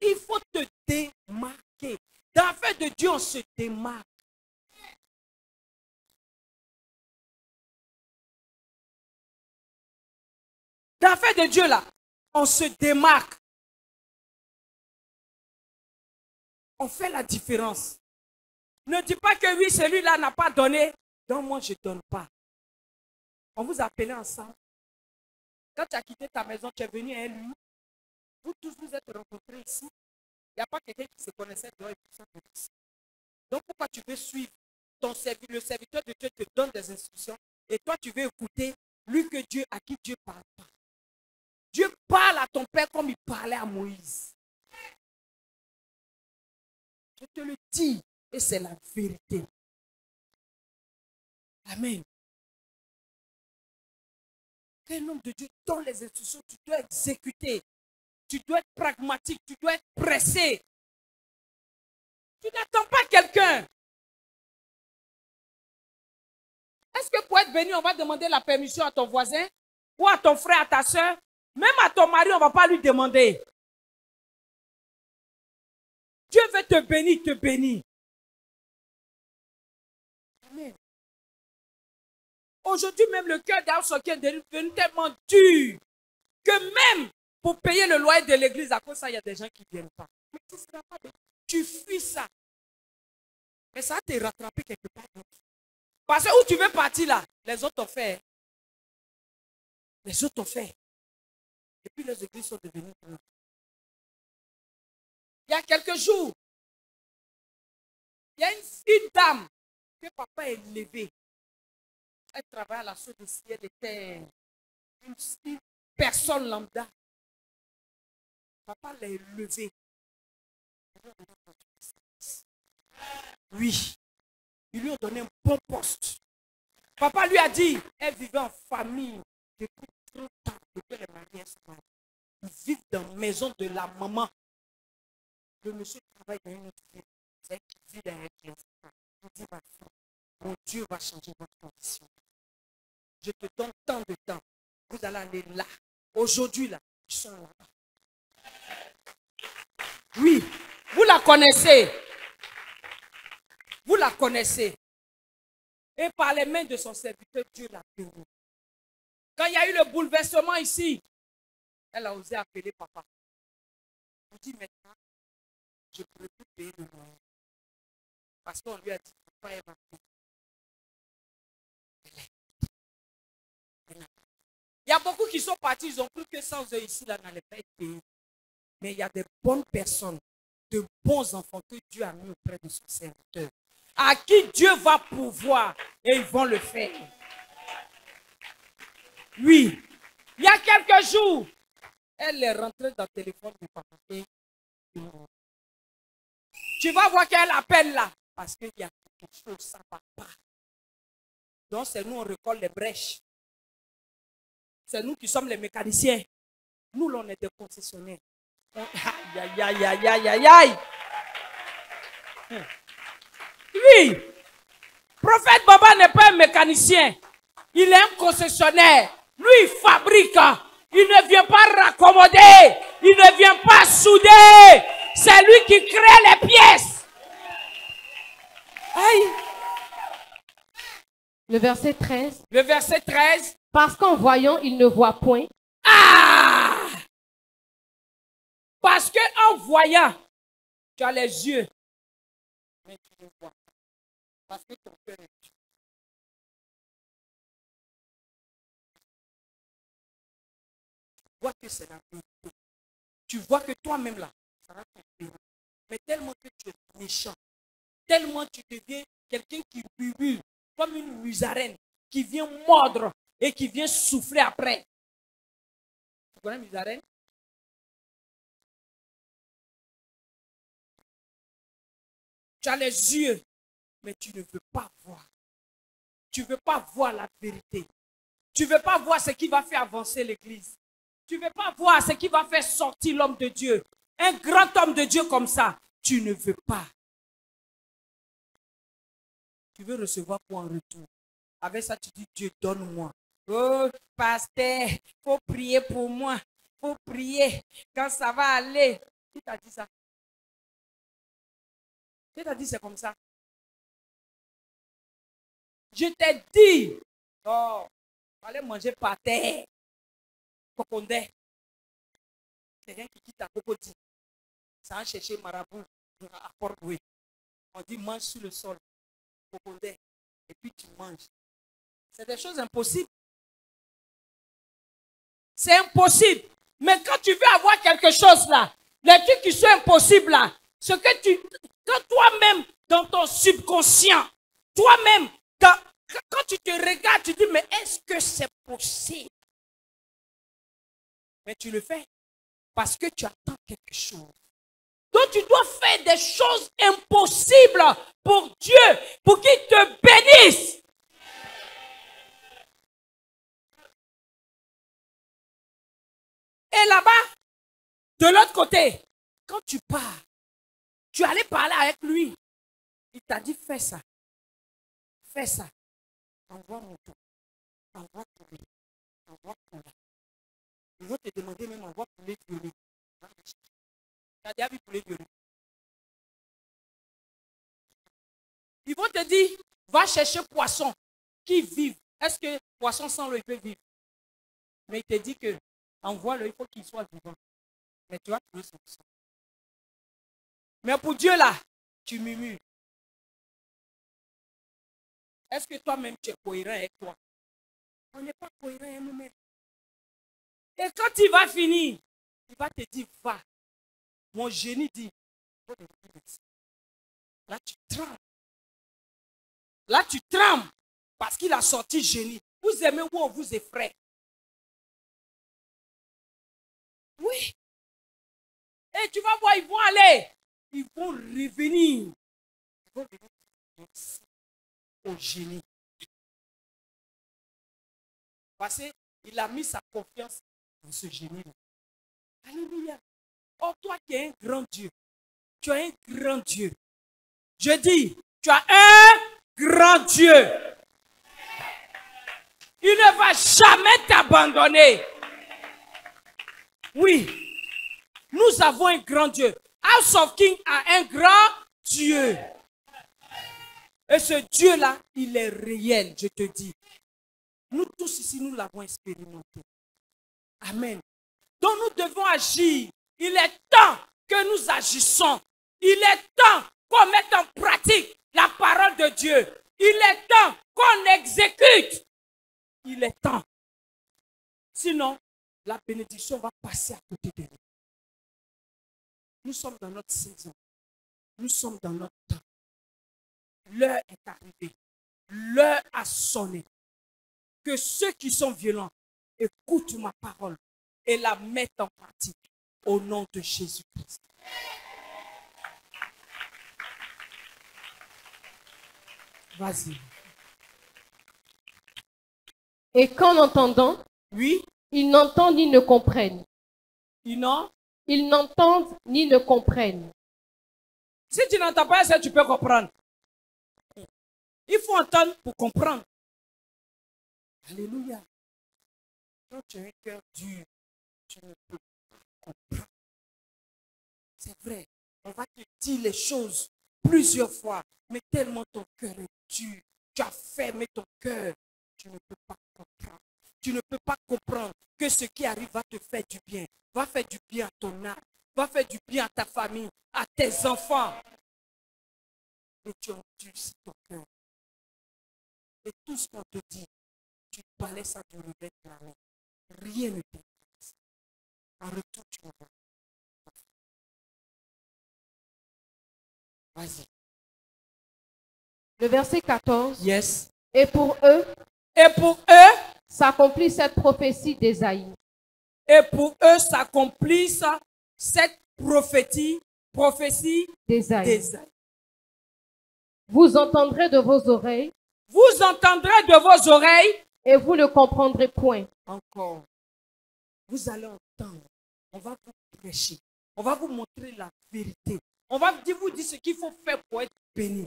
Il faut te démarquer. Dans l'affaire de Dieu, on se démarque. Dans l'affaire de Dieu, là, on se démarque. On fait la différence. Ne dis pas que oui, celui-là n'a pas donné. Donc moi, je ne donne pas. On vous a appelé ensemble. Quand tu as quitté ta maison, tu es venu à lui. Vous tous vous êtes rencontrés ici. Il n'y a pas quelqu'un qui se connaissait dehors et tout ça. Donc pourquoi tu veux suivre ton serviteur? Le serviteur de Dieu te donne des instructions. Et toi, tu veux écouter lui que Dieu, à qui Dieu ne parle pas. Dieu parle à ton père comme il parlait à Moïse. Je te le dis, et c'est la vérité. Amen. Quand un homme de Dieu donne les instructions, tu dois exécuter. Tu dois être pragmatique, tu dois être pressé. Tu n'attends pas quelqu'un. Est-ce que pour être béni, on va demander la permission à ton voisin ou à ton frère, à ta soeur? Même à ton mari, on ne va pas lui demander. Dieu veut te bénir, te bénir. Amen. Aujourd'hui, même le cœur d'Aoussoki est devenu tellement dur que même pour payer le loyer de l'église, à cause de ça, il y a des gens qui ne viennent pas. Mais tu fuis ça. Mais ça va te rattraper quelque part d'autre. Parce que où tu veux partir là, les autres ont fait. Les autres ont fait. Et puis les églises sont devenues grandes. Il y a quelques jours, il y a une dame que papa a élevée. Elle travaille à la source de ciel, elle était une personne lambda. Papa l'a élevée. Oui. Ils lui ont donné un bon poste. Papa lui a dit, elle vivait en famille depuis 30 ans, depuis les mariés. Ils vivent dans la maison de la maman. Le monsieur travaille dans une autre ville. C'est qui vit dans un client. Il dit, ma fille, mon Dieu va changer votre condition. Je te donne tant de temps. Vous allez aller là. Aujourd'hui, là, ils sont là-bas. Oui, vous la connaissez. Vous la connaissez. Et par les mains de son serviteur, Dieu l'a béni. Quand il y a eu le bouleversement ici, elle a osé appeler papa. Elle dit maintenant, je ne pourrais plus payer le loyer. Parce qu'on lui a dit, papa, elle va payer. Il y a beaucoup qui sont partis, ils ont cru que sans eux ici, là, n'allait pas être payé. Mais il y a de bonnes personnes, de bons enfants que Dieu a mis auprès de son serviteur, à qui Dieu va pouvoir et ils vont le faire. Oui, il y a quelques jours, elle est rentrée dans le téléphone de papa. Tu vas voir qu'elle appelle là, parce qu'il y a quelque chose, ça ne va pas. Donc c'est nous, on recolle les brèches. C'est nous qui sommes les mécaniciens. Nous, on est des concessionnaires. Aïe, aïe, aïe, aïe, aïe, aïe, aïe. Oui. Prophète Baba n'est pas un mécanicien. Il est un concessionnaire. Lui, il fabrique. Il ne vient pas raccommoder. Il ne vient pas souder. C'est lui qui crée les pièces. Aïe. Le verset 13. Le verset 13. Parce qu'en voyant, il ne voit point. Ah! Parce qu'en voyant, tu as les yeux. Mais tu ne vois pas. Parce que ton cœur est dur. Tu vois que c'est la vérité. Tu vois que toi-même là, ça va t'inspirer. Mais tellement que tu es méchant, tellement tu deviens quelqu'un qui bubule, comme une musarène, qui vient mordre et qui vient souffler après. Tu connais musarène? Tu as les yeux, mais tu ne veux pas voir. Tu ne veux pas voir la vérité. Tu ne veux pas voir ce qui va faire avancer l'église. Tu ne veux pas voir ce qui va faire sortir l'homme de Dieu. Un grand homme de Dieu comme ça, tu ne veux pas. Tu veux recevoir quoi en retour? Avec ça, tu dis, Dieu, donne-moi. Oh, pasteur, il faut prier pour moi. Il faut prier quand ça va aller. Qui t'a dit ça? Qui t'a dit c'est comme ça? Je t'ai dit, oh, allez manger par terre. Cocondé. Quelqu'un qui quitte à Cocody. Ça va chercher marabout à Port-Louis. On dit mange sur le sol. Cocondé. Et puis tu manges. C'est des choses impossibles. C'est impossible. Mais quand tu veux avoir quelque chose là, les trucs qui sont impossibles là, ce que tu, quand toi-même, dans ton subconscient, toi-même, quand tu te regardes, tu dis, mais est-ce que c'est possible? Mais tu le fais parce que tu attends quelque chose. Donc tu dois faire des choses impossibles pour Dieu, pour qu'il te bénisse. Et là-bas, de l'autre côté, quand tu pars, Tu allais parler avec lui. Il t'a dit, fais ça. Fais ça. Envoie mon tour. Envoie pour lui. Envoie pour là. Ils vont te demander même envoie pour les violets. Tu as déjà vu pour les violets. Ils vont te dire, va chercher poisson qui vivent. Est-ce que poisson sans l'eau, il peut vivre? Mais il te dit que envoie-le, il faut qu'il soit vivant. Mais tu vas trouver son sang. Mais pour Dieu là, tu murmures. Est-ce que toi-même tu es cohérent avec toi? On n'est pas cohérent avec nous-mêmes. Et quand il va finir, il va te dire, va. Mon génie dit, là tu trembles. Là tu trembles parce qu'il a sorti génie. Vous aimez où on vous effraie? Oui. Et tu vas voir, ils vont aller. Ils vont revenir. Ils vont revenir au génie. Parce qu'il a mis sa confiance dans ce génie-là. Alléluia. Oh, toi qui es un grand Dieu. Tu as un grand Dieu. Je dis, tu as un grand Dieu. Il ne va jamais t'abandonner. Oui. Nous avons un grand Dieu. House of King a un grand Dieu. Et ce Dieu-là, il est réel, je te dis. Nous tous ici, nous l'avons expérimenté. Amen. Donc nous devons agir. Il est temps que nous agissons. Il est temps qu'on mette en pratique la parole de Dieu. Il est temps qu'on exécute. Il est temps. Sinon, la bénédiction va passer à côté de nous. Nous sommes dans notre saison. Nous sommes dans notre temps. L'heure est arrivée. L'heure a sonné. Que ceux qui sont violents écoutent ma parole et la mettent en pratique au nom de Jésus-Christ. Vas-y. Et qu'en entendant, oui, ils n'entendent ni ne comprennent. Ils n'entendent ni ne comprennent. Si tu n'entends pas ça, tu peux comprendre. Il faut entendre pour comprendre. Alléluia. Quand tu as un cœur dur, tu ne peux pas comprendre. C'est vrai. On va te dire les choses plusieurs fois, mais tellement ton cœur est dur. Tu as fermé ton cœur. Tu ne peux pas comprendre. Tu ne peux pas comprendre que ce qui arrive va te faire du bien. Va faire du bien à ton âme. Va faire du bien à ta famille, à tes enfants. Et tu endurcis ton cœur. Et tout ce qu'on te dit, tu balais ça du revers de la main. Rien ne t'intéresse. En retour, tu vas voir. Vas-y. Le verset 14. Yes. Et pour eux, s'accomplit cette prophétie d'Ésaïe. Et pour eux, s'accomplit cette prophétie d'Ésaïe. Vous entendrez de vos oreilles. Vous entendrez de vos oreilles. Et vous ne comprendrez point. Encore. Vous allez entendre. On va vous prêcher. On va vous montrer la vérité. On va vous dire ce qu'il faut faire pour être béni.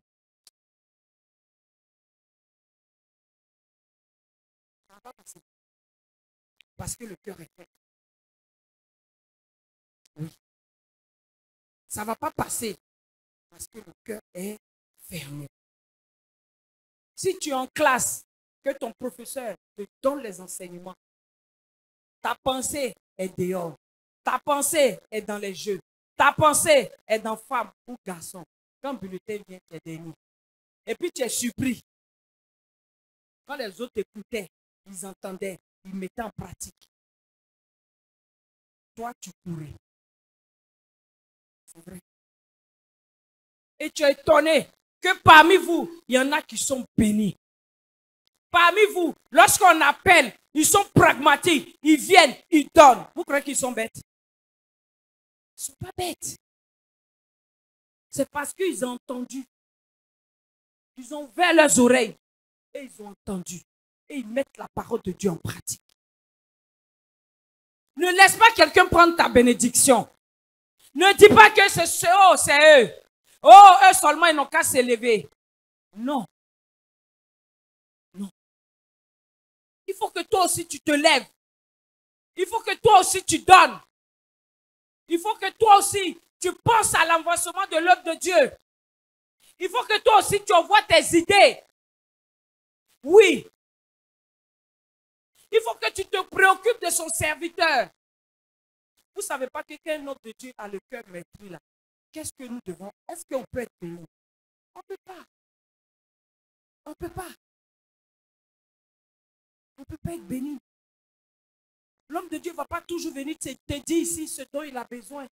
Ça va pas passer. Parce que le cœur est fait. Oui. Ça ne va pas passer. Parce que le cœur est fermé. Si tu es en classe, que ton professeur te donne les enseignements, ta pensée est dehors. Ta pensée est dans les jeux. Ta pensée est dans femme ou garçon. Quand le bulletin vient, tu es dernier. Et puis tu es surpris. Quand les autres écoutaient, ils entendaient, ils mettaient en pratique. Toi, tu courais. C'est vrai. Et tu es étonné que parmi vous, il y en a qui sont bénis. Parmi vous, lorsqu'on appelle, ils sont pragmatiques. Ils viennent, ils donnent. Vous croyez qu'ils sont bêtes? Ils ne sont pas bêtes. C'est parce qu'ils ont entendu. Ils ont ouvert leurs oreilles. Et ils ont entendu. Et ils mettent la parole de Dieu en pratique. Ne laisse pas quelqu'un prendre ta bénédiction. Ne dis pas que c'est eux. Oh, eux seulement, ils n'ont qu'à s'élever. Non. Non. Il faut que toi aussi, tu te lèves. Il faut que toi aussi, tu donnes. Il faut que toi aussi, tu penses à l'avancement de l'œuvre de Dieu. Il faut que toi aussi, tu envoies tes idées. Oui. Il faut que tu te préoccupes de son serviteur. Vous ne savez pas que qu'un homme de Dieu a le cœur meurtri là. Qu'est-ce que nous devons? Est-ce qu'on peut être béni? On ne peut pas. On ne peut pas. On ne peut pas être béni. L'homme de Dieu ne va pas toujours venir te dire ici ce dont il a besoin.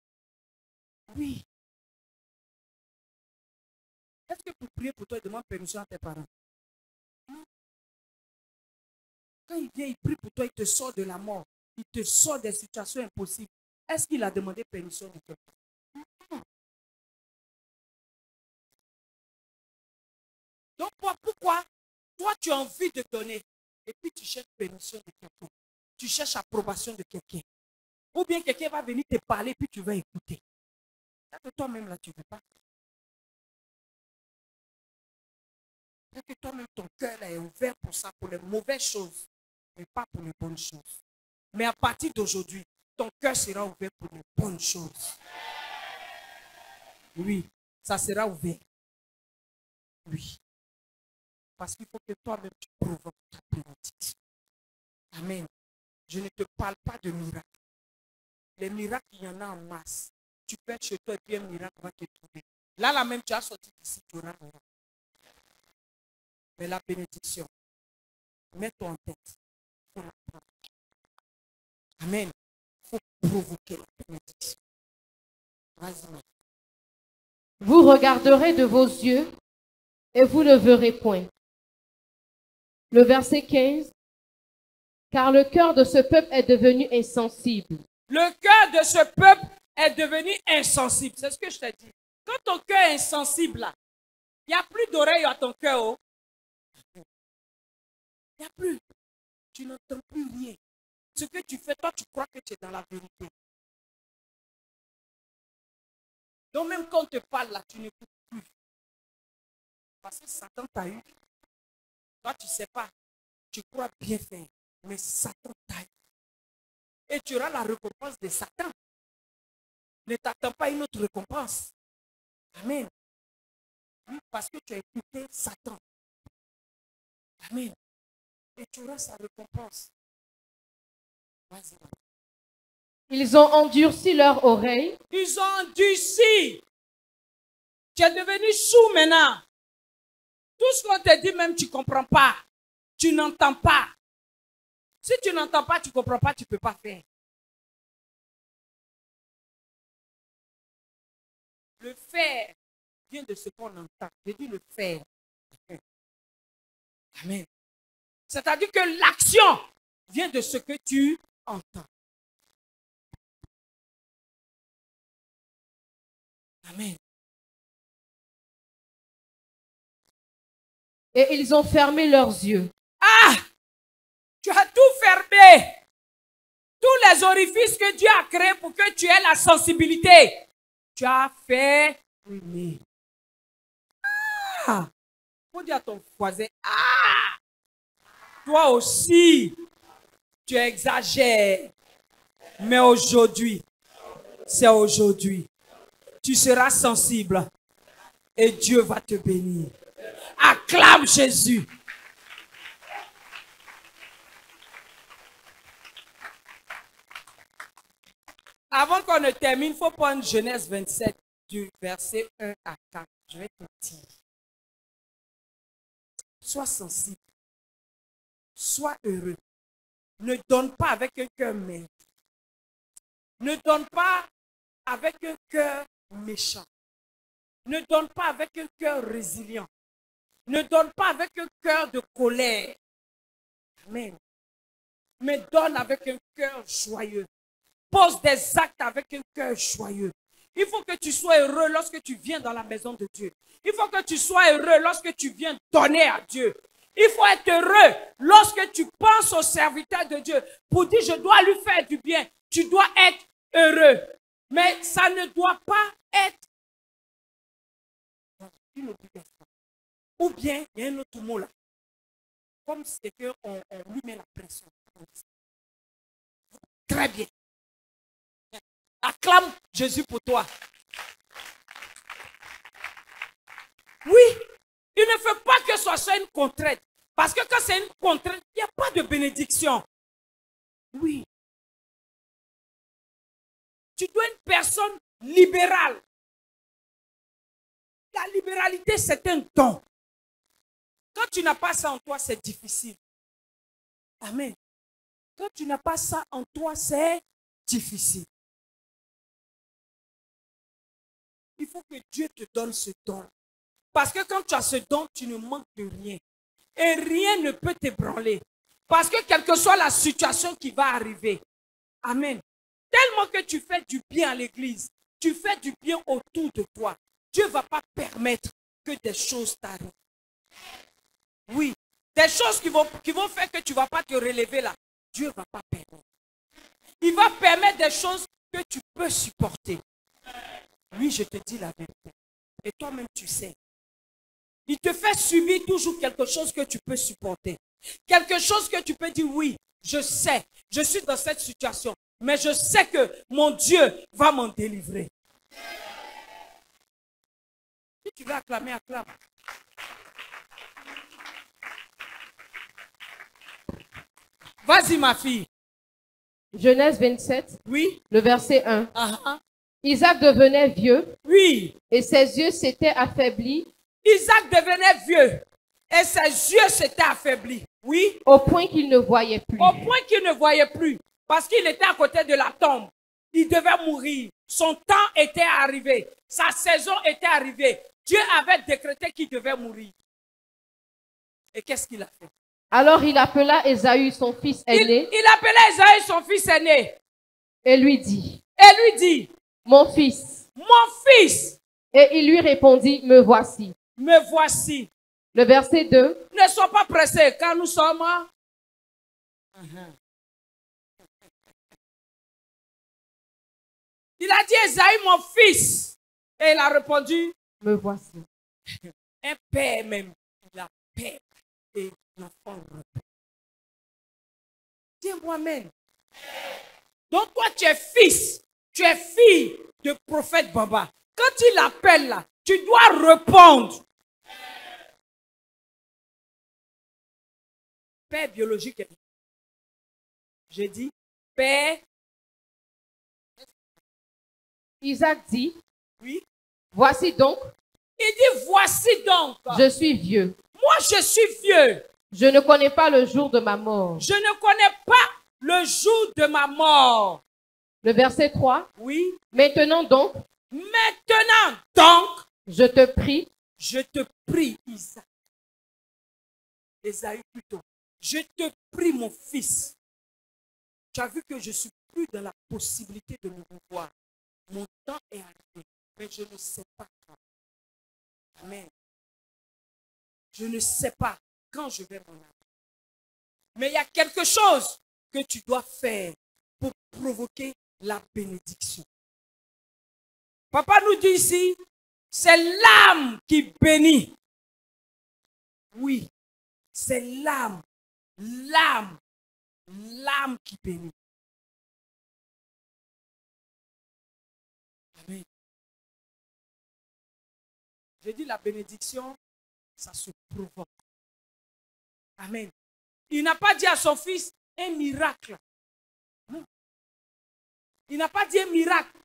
Oui. Est-ce que pour prier pour toi, il demande permission à tes parents? Non. Quand il vient, il prie pour toi, il te sort de la mort. Il te sort des situations impossibles. Est-ce qu'il a demandé permission de quelqu'un? Non. Donc, pourquoi toi, tu as envie de donner et puis tu cherches permission de quelqu'un? Tu cherches approbation de quelqu'un. Ou bien quelqu'un va venir te parler puis tu vas écouter. Que toi-même là, tu ne veux pas. Que toi-même, ton cœur là, est ouvert pour ça, pour les mauvaises choses, mais pas pour les bonnes choses. Mais à partir d'aujourd'hui, ton cœur sera ouvert pour les bonnes choses. Oui, ça sera ouvert. Oui. Parce qu'il faut que toi-même, tu provoques ta bénédiction. Amen. Je ne te parle pas de miracles. Les miracles, il y en a en masse. Tu peux être chez toi et puis un miracle va te trouver. Là même, tu as sorti d'ici, tu auras un miracle. Mais la bénédiction, mets-toi en tête. Il faut la provoquer. Amen. Il faut provoquer la bénédiction. Vas-y. Vous regarderez de vos yeux et vous ne verrez point. Le verset 15. Car le cœur de ce peuple est devenu insensible. Le cœur de ce peuple est devenu insensible. C'est ce que je t'ai dit. Quand ton cœur est insensible, là, il n'y a plus d'oreilles à ton cœur. Oh. Il n'y a plus. Tu n'entends plus rien. Ce que tu fais, toi, tu crois que tu es dans la vérité. Donc même quand on te parle là, tu n'écoutes plus. Parce que Satan t'a eu. Toi, tu ne sais pas. Tu crois bien faire. Mais Satan t'a eu. Et tu auras la récompense de Satan. Ne t'attends pas à une autre récompense. Amen. Oui, parce que tu as écouté Satan. Amen. Et tu auras sa récompense. Vas-y. Ils ont endurci leurs oreilles. Ils ont endurci. Tu es devenu sourd maintenant. Tout ce qu'on te dit même, tu ne comprends pas. Tu n'entends pas. Si tu n'entends pas, tu ne comprends pas, tu ne peux pas faire. Le faire vient de ce qu'on entend. Je dis le faire. Amen. C'est-à-dire que l'action vient de ce que tu entends. Amen. Et ils ont fermé leurs yeux. Ah! Tu as tout fermé. Tous les orifices que Dieu a créés pour que tu aies la sensibilité. Tu as fermé. Ah! Faut dire à ton voisin, ah! Toi aussi, tu exagères. Mais aujourd'hui, c'est aujourd'hui. Tu seras sensible et Dieu va te bénir. Acclame Jésus. Avant qu'on ne termine, il faut prendre Genèse 27 du verset 1 à 4. Je vais te dire. Sois sensible. Sois heureux. Ne donne pas avec un cœur maigre. Ne donne pas avec un cœur méchant. Ne donne pas avec un cœur résilient. Ne donne pas avec un cœur de colère. Amen. Mais donne avec un cœur joyeux. Pose des actes avec un cœur joyeux. Il faut que tu sois heureux lorsque tu viens dans la maison de Dieu. Il faut que tu sois heureux lorsque tu viens donner à Dieu. Il faut être heureux lorsque tu penses au serviteur de Dieu pour dire je dois lui faire du bien. Tu dois être heureux. Mais ça ne doit pas être une obligation. Ou bien, il y a un autre mot là. Comme c'est qu'on lui met la pression. Très bien. Acclame Jésus pour toi. Oui, il ne faut pas que ce soit une contrainte. Parce que quand c'est une contrainte, il n'y a pas de bénédiction. Oui. Tu dois être une personne libérale. La libéralité, c'est un don. Quand tu n'as pas ça en toi, c'est difficile. Amen. Quand tu n'as pas ça en toi, c'est difficile. Il faut que Dieu te donne ce don. Parce que quand tu as ce don, tu ne manques de rien. Et rien ne peut t'ébranler. Parce que quelle que soit la situation qui va arriver. Amen. Tellement que tu fais du bien à l'église, tu fais du bien autour de toi. Dieu ne va pas permettre que des choses t'arrivent. Oui. Des choses qui vont faire que tu ne vas pas te relever là. Dieu ne va pas permettre. Il va permettre des choses que tu peux supporter. Oui, je te dis la vérité. Et toi-même, tu sais. Il te fait subir toujours quelque chose que tu peux supporter. Quelque chose que tu peux dire, oui, je sais, je suis dans cette situation. Mais je sais que mon Dieu va m'en délivrer. Si tu veux acclamer, acclame. Vas-y, ma fille. Genèse 27, Oui. le verset 1. Uh-huh. Isaac devenait vieux. Oui. Et ses yeux s'étaient affaiblis. Isaac devenait vieux. Et ses yeux s'étaient affaiblis. Oui. Au point qu'il ne voyait plus. Au point qu'il ne voyait plus. Parce qu'il était à côté de la tombe. Il devait mourir. Son temps était arrivé. Sa saison était arrivée. Dieu avait décrété qu'il devait mourir. Et qu'est-ce qu'il a fait? Alors il appela Ésaü, son fils aîné. Il appela Ésaü, son fils aîné. Et lui dit. Mon fils. Et il lui répondit, me voici. Me voici. Le verset 2. Ne sois pas pressé car nous sommes. Il a dit Ésaü, mon fils. Et il a répondu, me voici. Un père même, il a peur et l'enfant repent. Dis-moi amen. Donc toi tu es fils, tu es fille de prophète Baba. Quand il appelle là, tu dois répondre. Père biologique. J'ai dit, père. Isaac dit, oui. Voici donc. Il dit, voici donc. Je suis vieux. Moi, je suis vieux. Je ne connais pas le jour de ma mort. Je ne connais pas le jour de ma mort. Le verset 3. Oui. Maintenant donc. Je te prie. Je te prie, Isaac. Ésaü plutôt. Je te prie, mon fils. Tu as vu que je suis plus dans la possibilité de me revoir. Mon temps est arrivé, mais je ne sais pas quand. Amen. Je ne sais pas quand je vais m'en aller. Mais il y a quelque chose que tu dois faire pour provoquer la bénédiction. Papa nous dit ici, c'est l'âme qui bénit. Oui, c'est l'âme qui bénit. Amen. Je dis la bénédiction, ça se provoque. Amen. Il n'a pas dit à son fils un miracle. Non. Il n'a pas dit un miracle.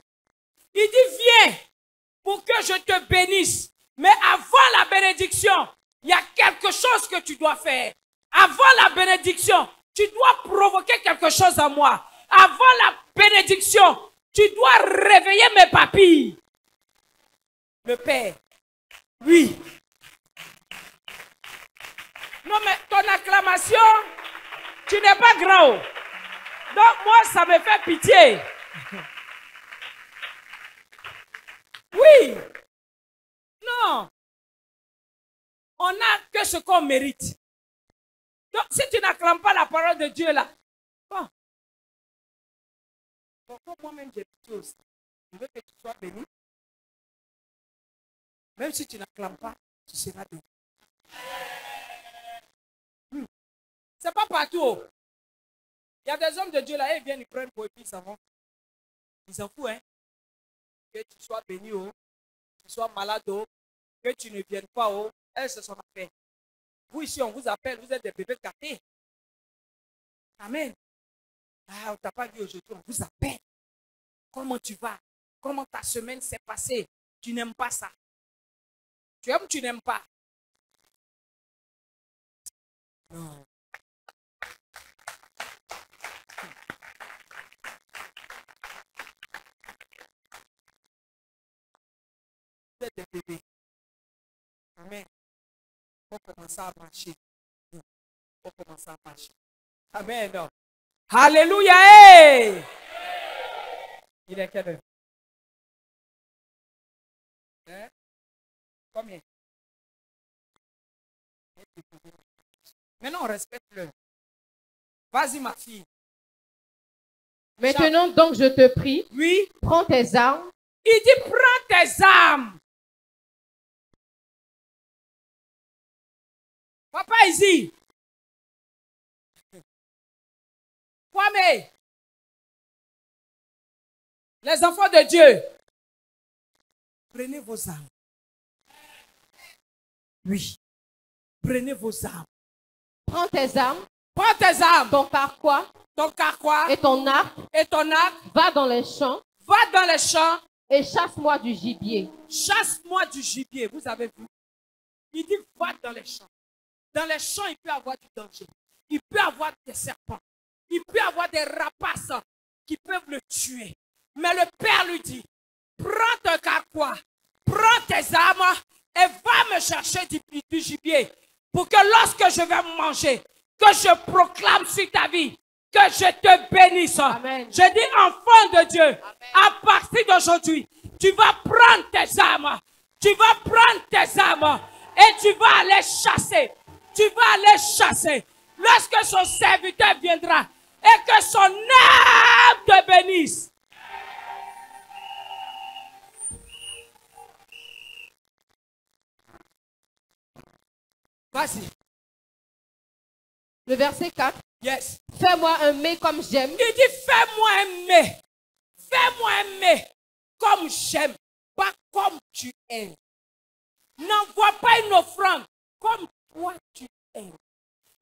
Il dit viens pour que je te bénisse. Mais avant la bénédiction, il y a quelque chose que tu dois faire. Avant la bénédiction, tu dois provoquer quelque chose en moi. Avant la bénédiction, tu dois réveiller mes papilles. Le Père. Oui. Non, mais ton acclamation, tu n'es pas grand. Donc, moi, ça me fait pitié. Oui. Non. On n'a que ce qu'on mérite. Donc, si tu n'acclames pas la parole de Dieu là, bon. Pourquoi moi-même j'ai pitié aussi? Je veux que tu sois béni. Même si tu n'acclames pas, tu seras béni. C'est pas partout. Il y a des hommes de Dieu là, ils viennent, ils prennent pour épices, ça va. Ils s'en foutent, hein. Que tu sois béni, que tu sois malade, que tu ne viennes pas, elles se sont affaires. Vous ici, on vous appelle, vous êtes des bébés gâtés. Amen. Ah, on ne t'a pas dit aujourd'hui, on vous appelle. Comment tu vas? Comment ta semaine s'est passée? Tu n'aimes pas ça. Tu aimes ou tu n'aimes pas? Non. Vous êtes des bébés. Amen. Il faut commencer à marcher. Il faut commencer à marcher. Amen. Alléluia. Hey! Il est quelle heure? Hein? Combien? Maintenant, on respecte l'heure. Vas-y, ma fille. Maintenant, donc, je te prie. Oui. Prends tes armes. Il dit, prends tes armes. Papa, ici. Kwame. Les enfants de Dieu. Prenez vos armes. Oui. Prenez vos armes. Prends tes armes. Prends tes armes. Ton carquois. Ton carquois. Et ton arc. Et ton arc. Va dans les champs. Va dans les champs. Et chasse-moi du gibier. Chasse-moi du gibier. Vous avez vu? Il dit, va dans les champs. Dans les champs, il peut y avoir du danger. Il peut y avoir des serpents. Il peut y avoir des rapaces qui peuvent le tuer. Mais le Père lui dit, prends ton carquois, prends tes armes et va me chercher du gibier pour que lorsque je vais manger, que je proclame sur ta vie, que je te bénisse. Amen. Je dis, enfant de Dieu, Amen. à partir d'aujourd'hui, tu vas prendre tes armes. Tu vas prendre tes armes et tu vas aller chasser. Tu vas aller chasser. Lorsque son serviteur viendra et que son âme te bénisse. Vas-y. Le verset 4. Yes. Fais-moi un mets comme j'aime. Il dit, fais-moi un mets. Fais-moi un mets comme j'aime, pas comme tu aimes. N'envoie pas une offrande comme toi tu aimes.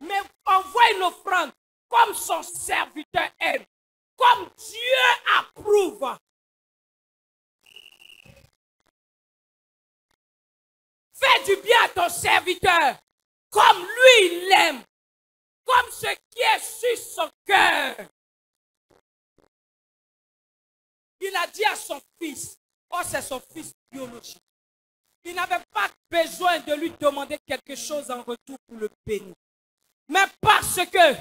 Mais envoie une offrande comme son serviteur aime. Comme Dieu approuve. Fais du bien à ton serviteur. Comme lui il l'aime. Comme ce qui est sur son cœur. Il a dit à son fils. Oh, c'est son fils biologique. Il n'avait pas besoin de lui demander quelque chose en retour pour le bénir. Mais parce que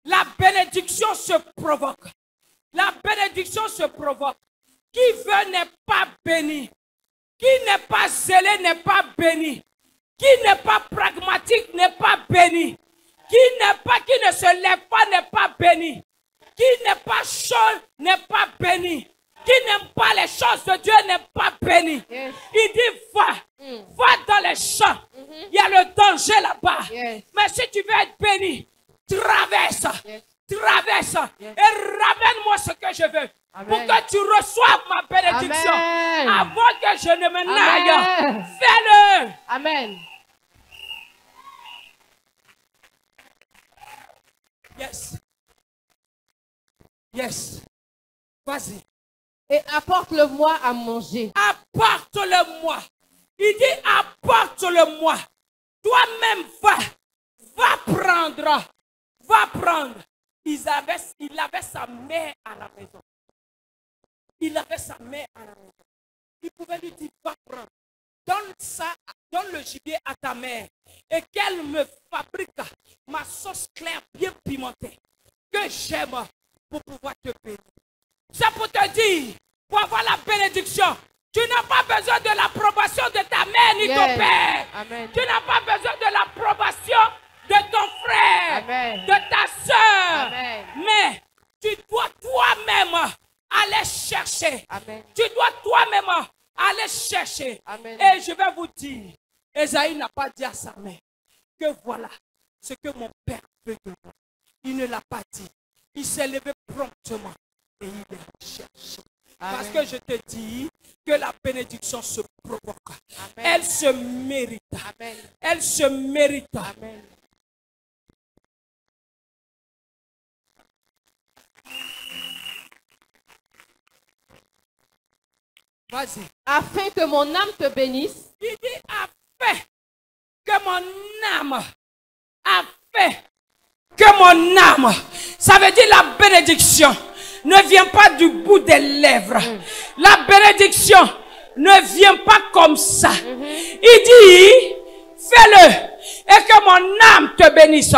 la bénédiction se provoque. La bénédiction se provoque. Qui veut n'est pas béni. Qui n'est pas zélé n'est pas béni. Qui n'est pas pragmatique n'est pas béni. Qui ne se lève pas n'est pas béni. Qui n'est pas chaud n'est pas béni. Qui n'aime pas les choses de Dieu n'est pas béni. Yes. Il dit va dans les champs. Il y a le danger là-bas. Yes. Mais si tu veux être béni, traverse. Yes. Traverse. Yes. Et ramène-moi ce que je veux. Amen. Pour que tu reçoives ma bénédiction. Amen. Avant que je ne me n'aille. Fais-le. Amen. Yes. Yes. Vas-y. Et apporte-le-moi à manger. Apporte-le-moi. Il dit apporte-le-moi. Toi-même va prendre. Va prendre. Il avait sa mère à la maison. Il avait sa mère à la maison. Il pouvait lui dire va prendre. Donne le gibier à ta mère et qu'elle me fabrique ma sauce claire bien pimentée que j'aime pour pouvoir te bénir. C'est pour te dire, pour avoir la bénédiction, tu n'as pas besoin de l'approbation de ta mère ni ton père. Amen. Tu n'as pas besoin de l'approbation de ton frère, Amen. De ta soeur. Mais tu dois toi-même aller chercher. Amen. Tu dois toi-même Allez chercher. Amen. Et je vais vous dire, Esaïe n'a pas dit à sa mère que voilà ce que mon père veut de moi. Il ne l'a pas dit. Il s'est levé promptement et il est cherché. Parce que je te dis que la bénédiction se provoque. Amen. Elle se mérite. Amen. Elle se mérite. Amen. Vas-y. Afin que mon âme te bénisse. Il dit afin que mon âme, afin que mon âme, ça veut dire la bénédiction ne vient pas du bout des lèvres. La bénédiction ne vient pas comme ça. Il dit, fais-le et que mon âme te bénisse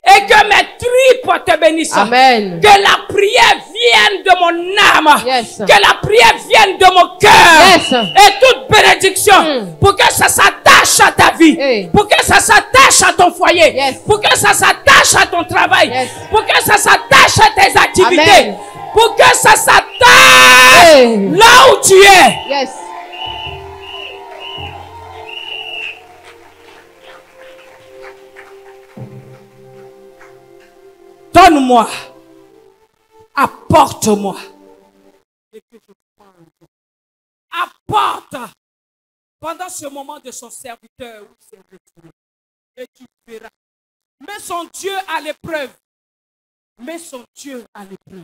et que mes tripes te bénissent. Amen. Que la prière vienne de mon âme. Yes. Que la prière vienne de mon cœur. Yes. Et toute bénédiction pour que ça s'attache à ta vie. Hey. Pour que ça s'attache à ton foyer. Yes. Pour que ça s'attache à ton travail. Yes. Pour que ça s'attache à tes activités. Amen. Pour que ça s'attache Hey. là où tu es. Yes. Donne-moi. Apporte-moi. Et que je prends. Apporte. Pendant ce moment de son serviteur ou serviteur. Et tu verras. Mets son Dieu à l'épreuve. Mets son Dieu à l'épreuve.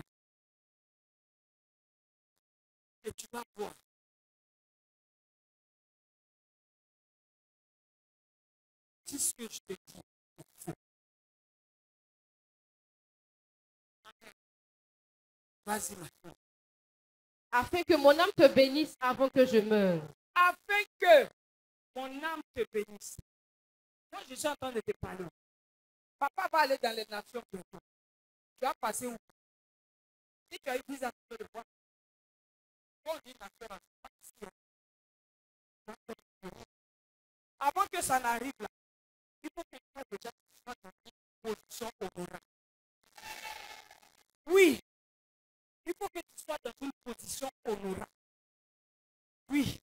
Et tu vas voir. C'est ce que je te dis. Vas-y, ma fille. Afin que mon âme te bénisse avant que je meure. Afin que mon âme te bénisse. Moi, je suis en train de te parler. Papa va aller dans les nations bientôt. Tu vas passer où? Si tu as eu visa, tu peux le voir. Quand on dit nation, avant que ça n'arrive là, il faut que tu sois déjà dans une position honorable. Oui. Il faut que tu sois dans une position honorable. Oui.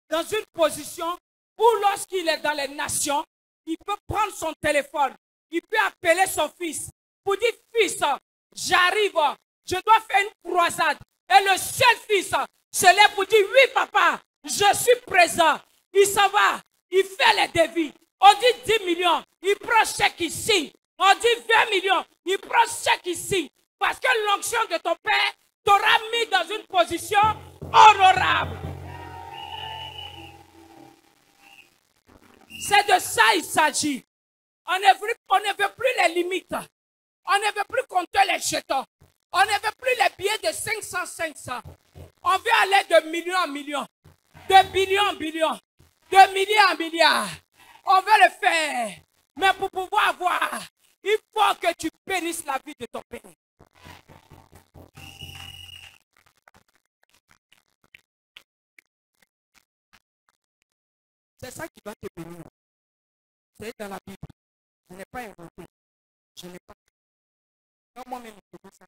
Dans une position où lorsqu'il est dans les nations, il peut prendre son téléphone. Il peut appeler son fils pour dire, fils, j'arrive, je dois faire une croisade. Et le seul fils se lève pour dire, oui papa, je suis présent. Il s'en va, il fait les devis. On dit 10 millions, il prend chèque ici. On dit 20 millions, il prend chèque ici. Parce que l'onction de ton père t'aura mis dans une position honorable. C'est de ça il s'agit. On ne veut plus les limites. On ne veut plus compter les jetons. On ne veut plus les billets de 500. On veut aller de million en million. De billion en billion. De milliard en milliard. On veut le faire. Mais pour pouvoir avoir, il faut que tu bénisses la vie de ton père. C'est ça qui va te bénir. C'est dans la Bible. Je n'ai pas inventé. Je n'ai pas. Non, moi-même, je peux ça.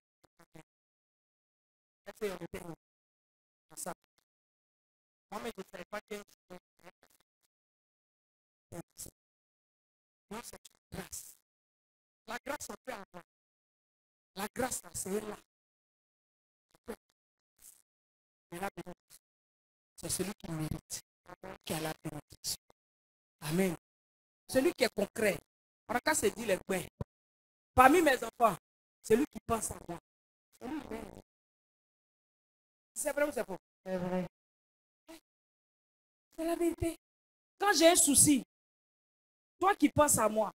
C'est ça. Moi-même, je ne savais pas que non, c'est une grâce. La grâce, on peut avoir. La grâce, c'est là. Mais la bénédiction, c'est celui qui mérite, qui a la bénédiction. Amen. Celui qui est concret. Quand c'est dit les coins. Parmi mes enfants, celui qui pense à moi. C'est vrai ou c'est faux? C'est vrai. C'est la vérité. Quand j'ai un souci, toi qui penses à moi,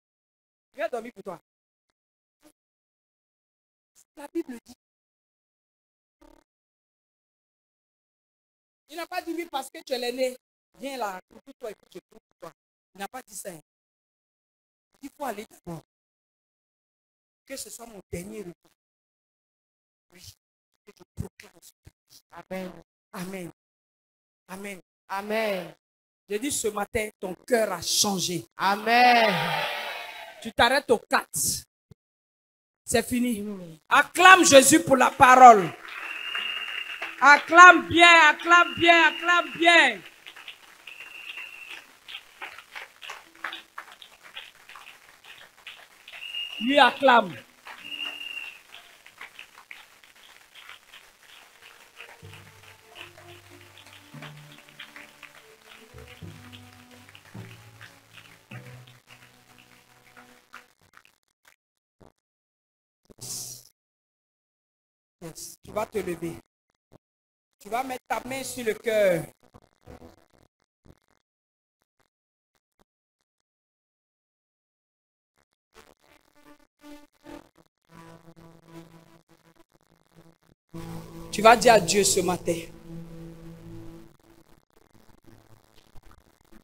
je vais dormir pour toi. La Bible dit. Il n'a pas dit oui parce que tu es l'aîné. Viens là, pour toi et puis je prie pour toi. Il n'a pas dit ça. Il faut aller d'abord. Que ce soit mon dernier repas. Oui. Que je proclame ce pays. Amen. Amen. Amen. Amen. Je dis ce matin, ton cœur a changé. Amen. Tu t'arrêtes au 4. C'est fini. Acclame Jésus pour la parole. Acclame bien, acclame bien, acclame bien. Lui acclame. Yes. Tu vas te lever. Tu vas mettre ta main sur le cœur. Tu vas dire à Dieu ce matin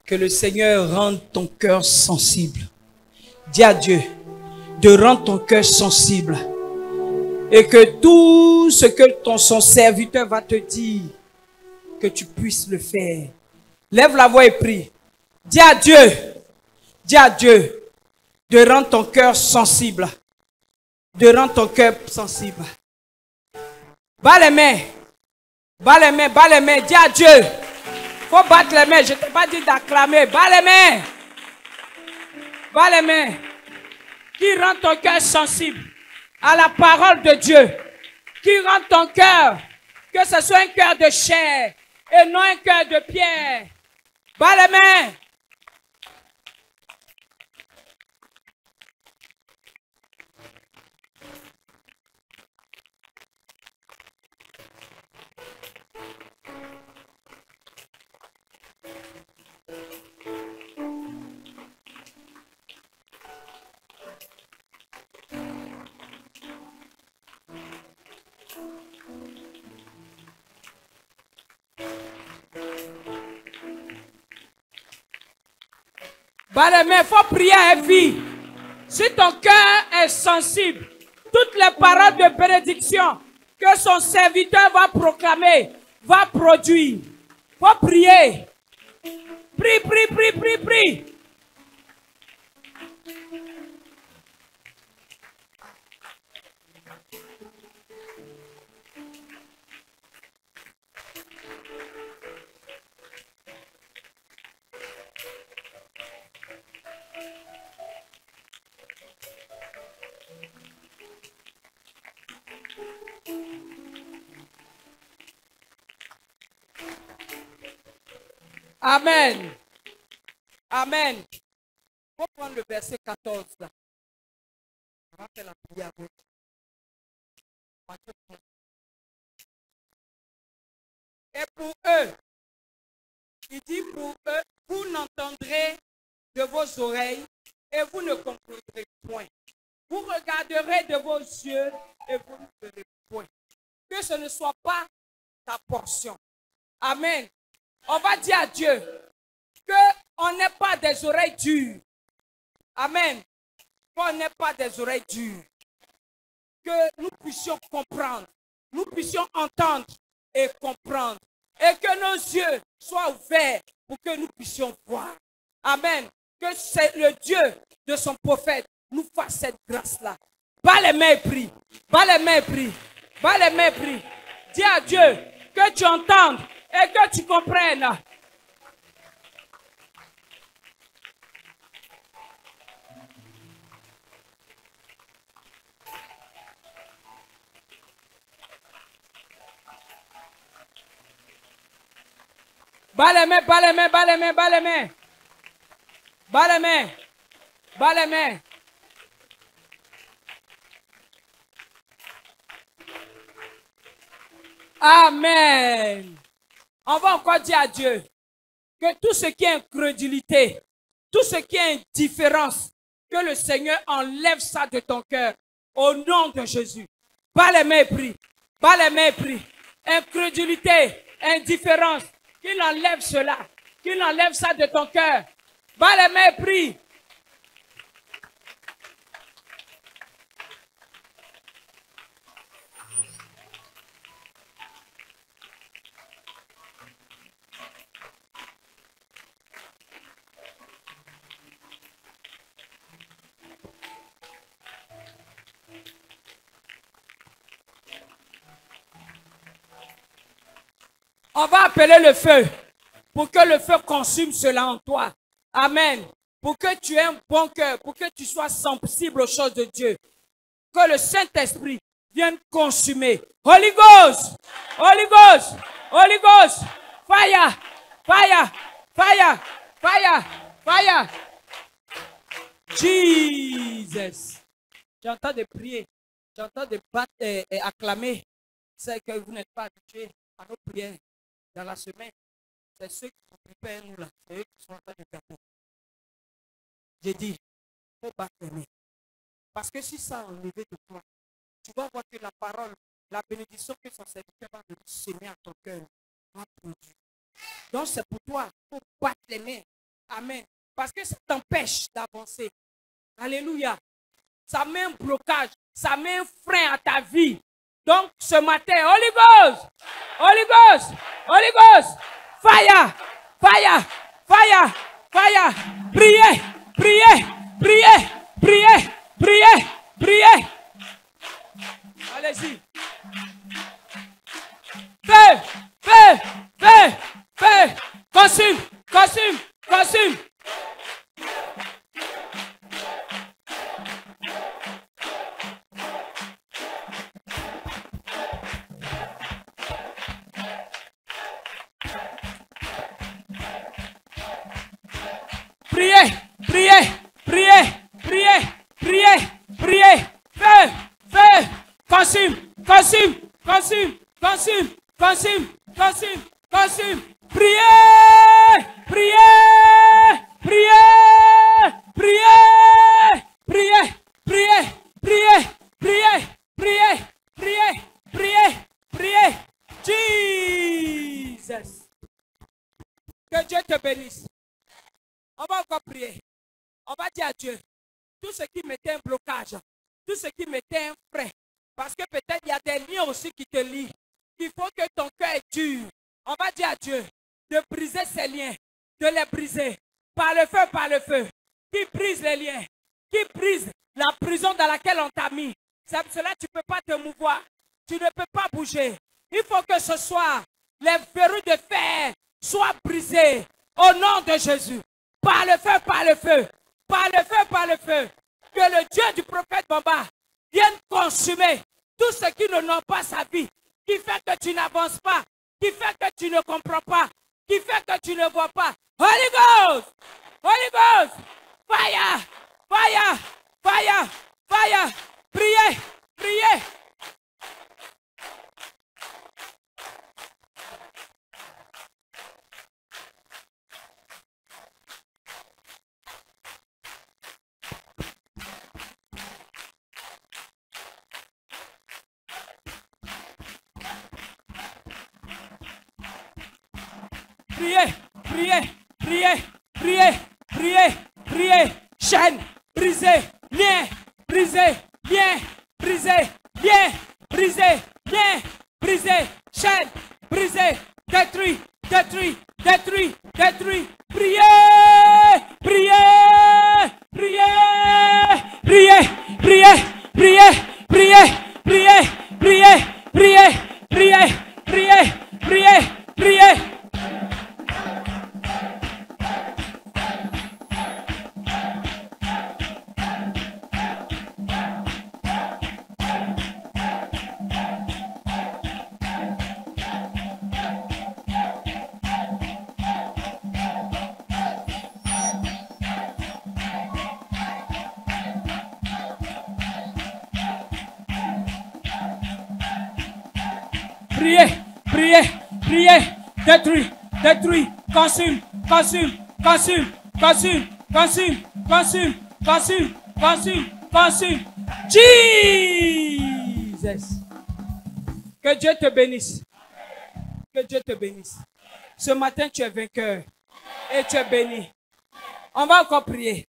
que le Seigneur rende ton cœur sensible. Dis à Dieu de rendre ton cœur sensible et que tout ce que son serviteur va te dire, que tu puisses le faire. Lève la voix et prie. Dis à Dieu de rendre ton cœur sensible. De rendre ton cœur sensible. Bats les mains. Bats les mains, bats les mains. Dis à Dieu. Faut battre les mains. Je ne t'ai pas dit d'acclamer. Bats les mains. Bats les mains. Qui rend ton cœur sensible à la parole de Dieu. Qui rend ton cœur, que ce soit un cœur de chair et non un cœur de pierre. Bats les mains. Bas les mains, il faut prier à vie. Si ton cœur est sensible, toutes les paroles de bénédiction que son serviteur va proclamer, va produire. Il faut prier. Prie, prie, prie, prie, prie. Amen. Amen. Il faut prendre le verset 14 là. On va faire la prière avec. Et pour eux, il dit pour eux, vous n'entendrez de vos oreilles et vous ne comprendrez point. Vous regarderez de vos yeux et vous ne verrez point. Que ce ne soit pas ta portion. Amen. On va dire à Dieu qu'on n'ait pas des oreilles dures. Amen. Qu'on n'ait pas des oreilles dures. Que nous puissions comprendre. Nous puissions entendre et comprendre. Et que nos yeux soient ouverts pour que nous puissions voir. Amen. Que c'est le Dieu de son prophète nous fasse cette grâce-là. Bas les mains et prie. Bas les mains et prie. Bas les mains et prie. Dis à Dieu que tu entendes et que tu comprennes. Bas les mains, bas les mains, bas les mains, bas les mains. Bas les mains. Bas les mains. Amen. On va encore dire à Dieu que tout ce qui est incrédulité, tout ce qui est indifférence, que le Seigneur enlève ça de ton cœur au nom de Jésus. Bas les mains et prie. Bas les mains et prie. Incrédulité, indifférence, qu'il enlève cela, qu'il enlève ça de ton cœur. Bas les mains et prie. On va appeler le feu pour que le feu consume cela en toi. Amen. pour que tu aies un bon cœur, pour que tu sois sensible aux choses de Dieu. Que le Saint-Esprit vienne consumer. Holy Ghost, Holy Ghost, Holy Ghost, fire, fire, fire, fire, fire. Jesus. J'entends de prier, j'entends de battre et acclamer. C'est que vous n'êtes pas habitués à nos prières dans la semaine. C'est ceux qui sont préparés nous là, c'est eux qui sont en train de gâter. J'ai dit, il faut battre les mains. Parce que si ça a enlevé de toi, tu vas voir que la parole, la bénédiction que son serviteur va venir semer à ton cœur va produire. Donc c'est pour toi, il faut battre les mains. Amen. Parce que ça t'empêche d'avancer. Alléluia. Ça met un blocage, ça met un frein à ta vie. Donc ce matin, Holy Ghost, Holy Ghost, Holy Ghost, fire, fire, fire, fire. Priez, priez, priez, priez, priez, priez. Allez-y. Feu, feu, feu, feu. Consume, consume, consume. Priez, priez, priez, priez, priez, priez. Feu, feu. Consume, consume, consume, consume, consume, consume, consume. Priez, priez, priez, priez, priez, priez, priez, priez, priez, priez, priez, priez. Jesus. Que Dieu te bénisse. On va encore prier. On va dire à Dieu, tout ce qui mettait un blocage, tout ce qui mettait un frein, parce que peut-être il y a des liens aussi qui te lient. Il faut que ton cœur est dur. On va dire à Dieu de briser ces liens, de les briser par le feu, qui brise les liens, qui brise la prison dans laquelle on t'a mis. C'est pour cela que tu ne peux pas te mouvoir, tu ne peux pas bouger. Il faut que ce soir, les verrous de fer soient brisés au nom de Jésus. Par le feu, par le feu, par le feu, par le feu. Que le Dieu du prophète Bamba vienne consumer tout ce qui ne n'ont pas sa vie, qui fait que tu n'avances pas, qui fait que tu ne comprends pas, qui fait que tu ne vois pas. Holy Ghost, Holy Ghost, fire, fire, fire, fire. Priez, priez. Priez, priez, priez, priez, priez, priez. Chaîne, brisée, lien, brisé, lien, brisé, lien, brisé, lien, brisé. Chaîne, brisée, détruit, détruit, détruit, détruit. Priez, priez, priez, priez, priez, priez, priez, priez, priez, priez, priez, priez, priez, priez. Priez, priez, priez, détruis, détruis, consume, consume, consume, consume, consume, consume, consume, consume, consume. Jesus. Que Dieu te bénisse. Que Dieu te bénisse. Ce matin, tu es vainqueur et tu es béni. On va encore prier.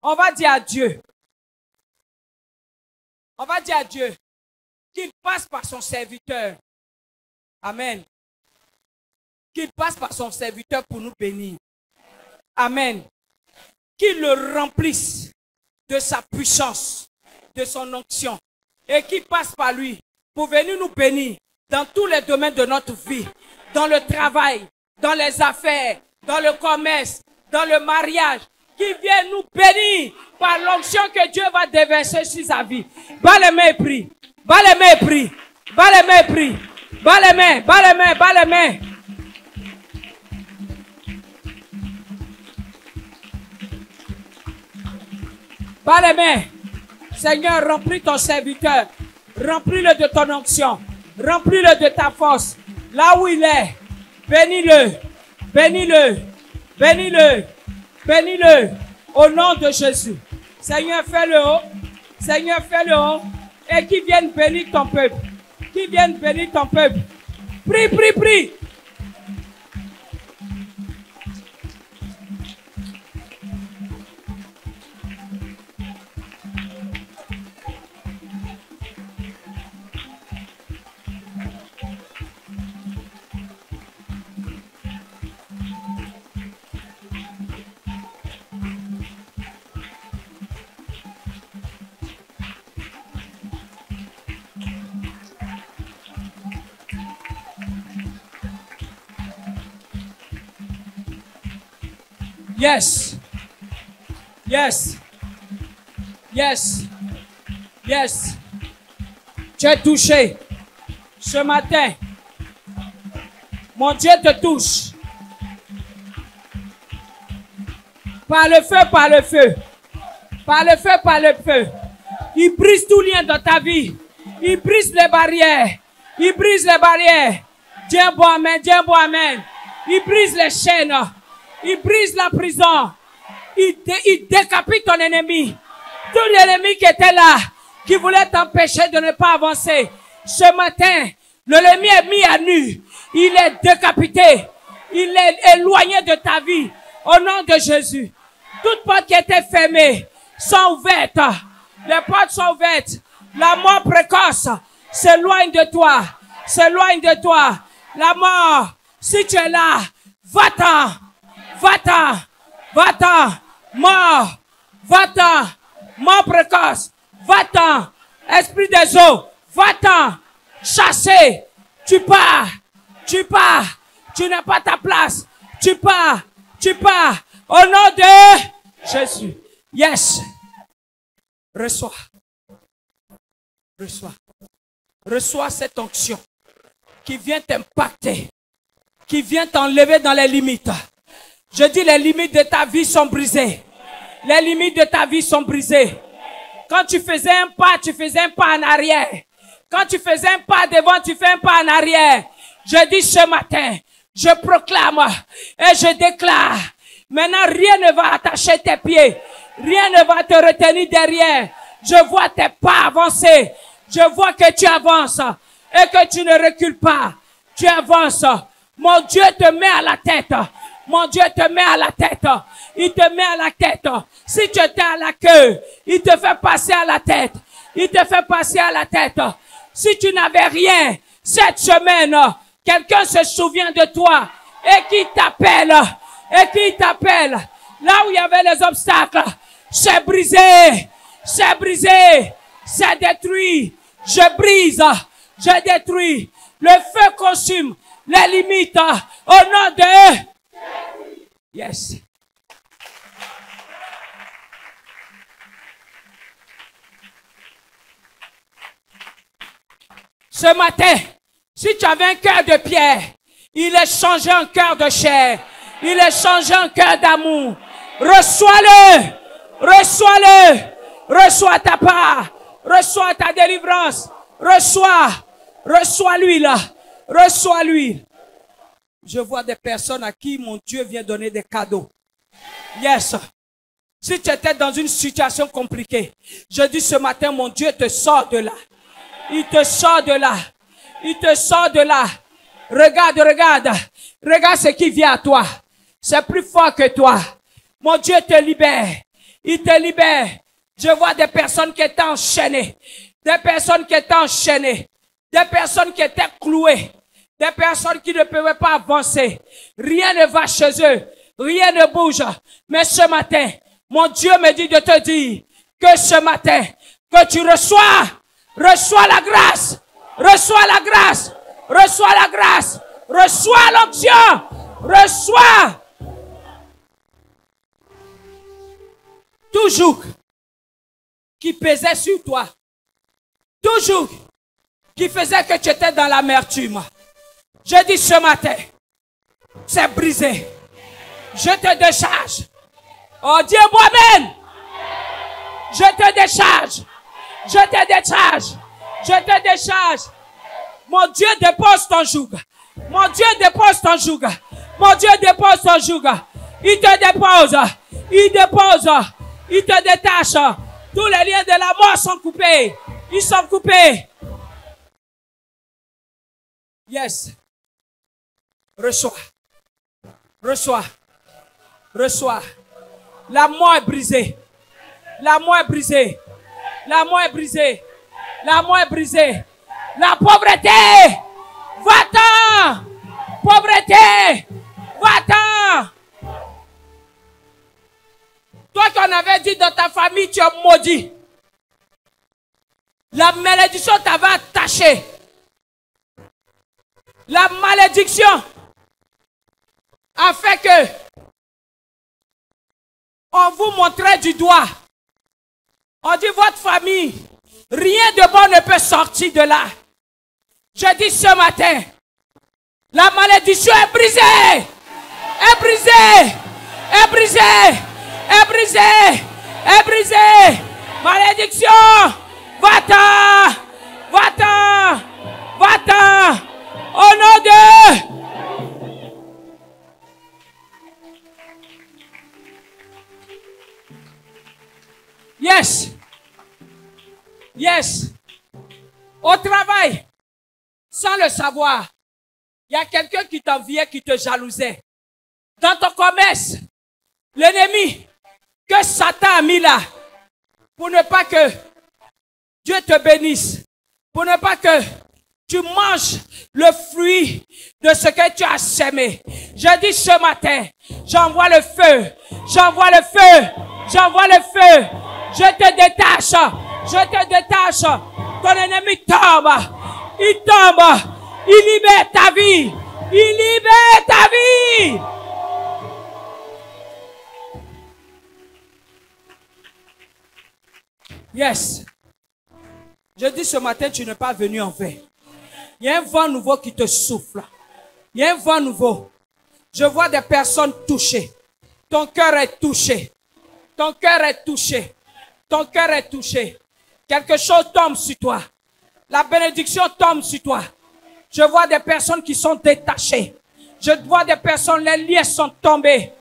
On va dire à Dieu. On va dire à Dieu qu'il passe par son serviteur. Amen. Qu'il passe par son serviteur pour nous bénir. Amen. Qu'il le remplisse de sa puissance, de son onction. Et qu'il passe par lui pour venir nous bénir dans tous les domaines de notre vie. Dans le travail, dans les affaires, dans le commerce, dans le mariage, qui vienne nous bénir par l'onction que Dieu va déverser sur sa vie. Bas les mains et prie. Bas les mains et prie. Bas les mains et prie. Bas les mains, bas les mains, bas les mains. Bas les mains. Seigneur, remplis ton serviteur. Remplis-le de ton onction. Remplis-le de ta force. Là où il est, bénis-le. Bénis-le. Bénis-le. Bénis-le. Au nom de Jésus. Seigneur, fais-le haut. Seigneur, fais-le haut. Et qui vienne bénir ton peuple. Qui vienne bénir ton peuple. Prie, prie, prie. Yes. Yes. Yes. Yes. Tu es touché. Ce matin, mon Dieu te touche. Par le feu, par le feu. Par le feu, par le feu. Il brise tout lien dans ta vie. Il brise les barrières. Il brise les barrières. Dis un bon amen, dis un bon amen. Il brise les chaînes. Il brise la prison. Il décapite ton ennemi. Tout l'ennemi qui était là, qui voulait t'empêcher de ne pas avancer. Ce matin, l'ennemi est mis à nu. Il est décapité. Il est éloigné de ta vie. Au nom de Jésus. Toutes portes qui étaient fermées sont ouvertes. Les portes sont ouvertes. La mort précoce s'éloigne de toi. S'éloigne de toi. La mort, si tu es là, va-t'en. Va-t'en, va-t'en, mort, va-t'en, mort précoce, va-t'en, esprit des eaux, va-t'en, chassé, tu pars, tu n'as pas ta place, tu pars, au nom de Jésus. Yes. Reçois, reçois, reçois cette onction qui vient t'impacter, qui vient t'enlever dans les limites. Je dis les limites de ta vie sont brisées. Les limites de ta vie sont brisées. Quand tu faisais un pas, tu faisais un pas en arrière. Quand tu faisais un pas devant, tu fais un pas en arrière. Je dis ce matin, je proclame et je déclare. Maintenant, rien ne va attacher tes pieds. Rien ne va te retenir derrière. Je vois tes pas avancer. Je vois que tu avances et que tu ne recules pas. Tu avances. Mon Dieu te met à la tête. Mon Dieu te met à la tête. Il te met à la tête. Si tu étais à la queue, il te fait passer à la tête. Il te fait passer à la tête. Si tu n'avais rien, cette semaine, quelqu'un se souvient de toi et qui t'appelle. Et qui t'appelle. Là où il y avait les obstacles, c'est brisé. C'est brisé. C'est détruit. Je brise. Je détruis. Le feu consume les limites au nom de... Yes. Ce matin, si tu avais un cœur de pierre, il est changé en cœur de chair. Il est changé en cœur d'amour. Reçois-le. Reçois-le. Reçois ta part. Reçois ta délivrance. Reçois l'huile. Reçois l'huile. Je vois des personnes à qui mon Dieu vient donner des cadeaux. Yes. Si tu étais dans une situation compliquée, je dis ce matin, mon Dieu te sort de là. Il te sort de là. Il te sort de là. Regarde, regarde. Regarde ce qui vient à toi. C'est plus fort que toi. Mon Dieu te libère. Il te libère. Je vois des personnes qui étaient enchaînées. Des personnes qui étaient enchaînées. Des personnes qui étaient clouées. Des personnes qui ne pouvaient pas avancer. Rien ne va chez eux. Rien ne bouge. Mais ce matin, mon Dieu me dit de te dire que ce matin, que tu reçois la grâce. Reçois la grâce. Reçois la grâce. Reçois l'onction. Reçois. Tout joug qui pesait sur toi. Tout joug qui faisait que tu étais dans l'amertume. Je dis ce matin, c'est brisé. Je te décharge. Oh Dieu, moi-même. Je te décharge. Je te décharge. Je te décharge. Mon Dieu dépose ton joug. Mon Dieu dépose ton joug. Mon Dieu dépose ton joug. Il te dépose. Il dépose. Il te détache. Tous les liens de la mort sont coupés. Ils sont coupés. Yes. Reçois. Reçois. Reçois. La mort est brisée. La mort est brisée. La mort est brisée. La mort est brisée. La pauvreté. Va-t'en. Pauvreté. Va-t'en. Toi qu'on avait dit dans ta famille, tu es maudit. La malédiction t'avait attaché. La malédiction a fait que on vous montrait du doigt. On dit votre famille, rien de bon ne peut sortir de là. Je dis ce matin, la malédiction est brisée. Est brisée. Est brisée. Est brisée. Est brisée. Malédiction. Va-t'en. Va-t'en. Va-t'en. Au nom de... Yes. Yes. Au travail, sans le savoir, il y a quelqu'un qui t'enviait, qui te jalousait. Dans ton commerce, l'ennemi que Satan a mis là, pour ne pas que Dieu te bénisse, pour ne pas que tu manges le fruit de ce que tu as sémé. Je dis ce matin, j'envoie le feu, j'envoie le feu, j'envoie le feu. Je te détache, je te détache. Ton ennemi tombe, il tombe, il libère ta vie, il libère ta vie. Yes. Je dis ce matin, tu n'es pas venu en vain. Il y a un vent nouveau qui te souffle. Il y a un vent nouveau. Je vois des personnes touchées. Ton cœur est touché. Ton cœur est touché. Ton cœur est touché. Quelque chose tombe sur toi. La bénédiction tombe sur toi. Je vois des personnes qui sont détachées. Je vois des personnes, les liens sont tombés.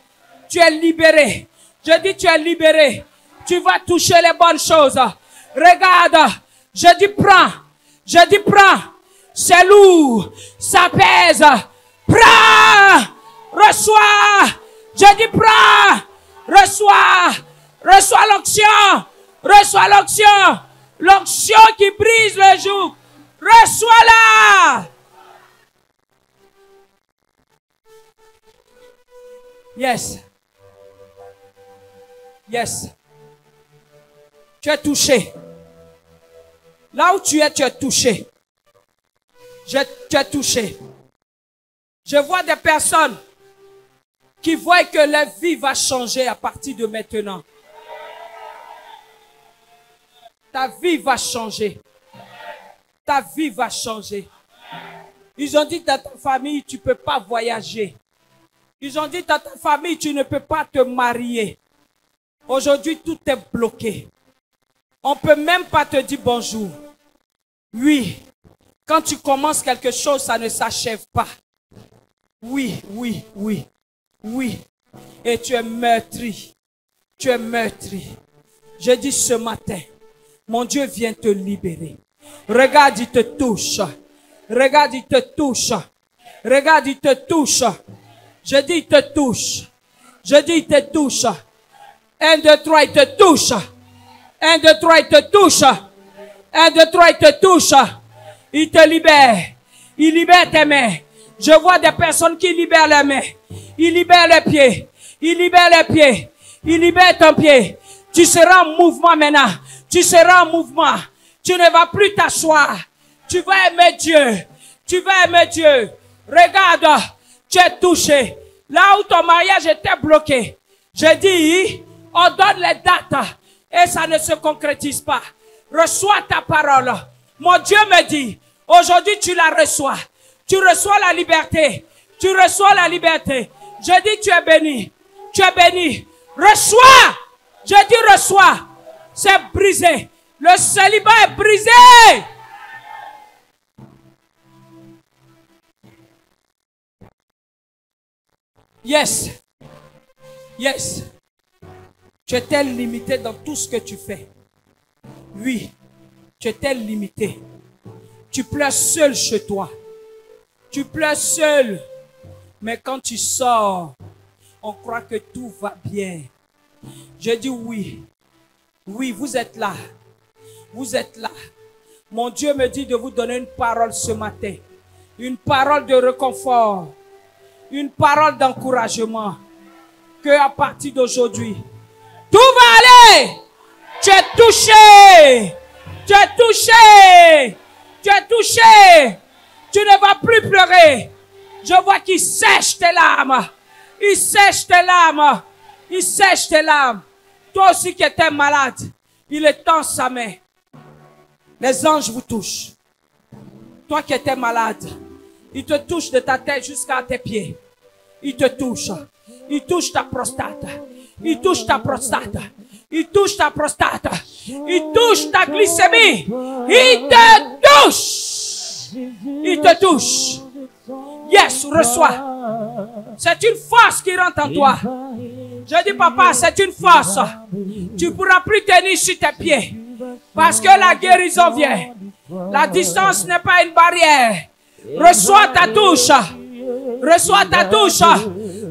Tu es libéré. Je dis tu es libéré. Tu vas toucher les bonnes choses. Regarde. Je dis prends. Je dis prends. C'est lourd. Ça pèse. Prends. Reçois. Je dis prends. Reçois. Reçois l'onction. Reçois l'onction. L'onction qui brise le joug. Reçois-la. Yes. Yes. Tu es touché. Là où tu es touché. Tu es touché. Je vois des personnes qui voient que leur vie va changer à partir de maintenant. Ta vie va changer. Ta vie va changer. Ils ont dit dans ta famille, tu ne peux pas voyager. Ils ont dit dans ta famille, tu ne peux pas te marier. Aujourd'hui, tout est bloqué. On ne peut même pas te dire bonjour. Oui, quand tu commences quelque chose, ça ne s'achève pas. Oui, oui, oui, oui. Et tu es meurtri. Tu es meurtri. Je dis ce matin, mon Dieu vient te libérer. Regarde, il te touche. Regarde, il te touche. Regarde, il te touche. Je dis, il te touche. Je dis, il te touche. 1, 2, 3, il te touche. 1, 2, 3, il te touche. 1, 2, 3, il te touche. Il te libère. Il libère tes mains. Je vois des personnes qui libèrent les mains. Il libère les pieds. Il libère les pieds. Il libère ton pied. Tu seras en mouvement maintenant. Tu seras en mouvement. Tu ne vas plus t'asseoir. Tu vas aimer Dieu. Tu vas aimer Dieu. Regarde, tu es touché. Là où ton mariage était bloqué. Je dis, On donne les dates et ça ne se concrétise pas. Reçois ta parole. Mon Dieu me dit, aujourd'hui tu la reçois. Tu reçois la liberté. Tu reçois la liberté. Je dis tu es béni. Tu es béni. Reçois. Je dis reçois. C'est brisé. Le célibat est brisé. Yes. Yes. Tu étais limité dans tout ce que tu fais. Oui. Tu étais limité. Tu pleures seul chez toi. Tu pleures seul. Mais quand tu sors, on croit que tout va bien. Je dis oui. Oui, vous êtes là. Vous êtes là. Mon Dieu me dit de vous donner une parole ce matin. Une parole de réconfort. Une parole d'encouragement. Que à partir d'aujourd'hui, tout va aller. Tu es touché. Tu es touché. Tu es touché. Tu ne vas plus pleurer. Je vois qu'il sèche tes larmes. Il sèche tes larmes. Il sèche tes larmes. Toi aussi qui étais malade, il étend sa main. Les anges vous touchent. Toi qui étais malade, il te touche de ta tête jusqu'à tes pieds. Il te touche. Il touche ta prostate. Il touche ta prostate. Il touche ta prostate. Il touche ta glycémie. Il te touche. Il te touche. Yes, reçois. C'est une force qui rentre en toi. Je dis, papa, c'est une force. Tu ne pourras plus tenir sur tes pieds. Parce que la guérison vient. La distance n'est pas une barrière. Reçois ta touche. Reçois ta touche.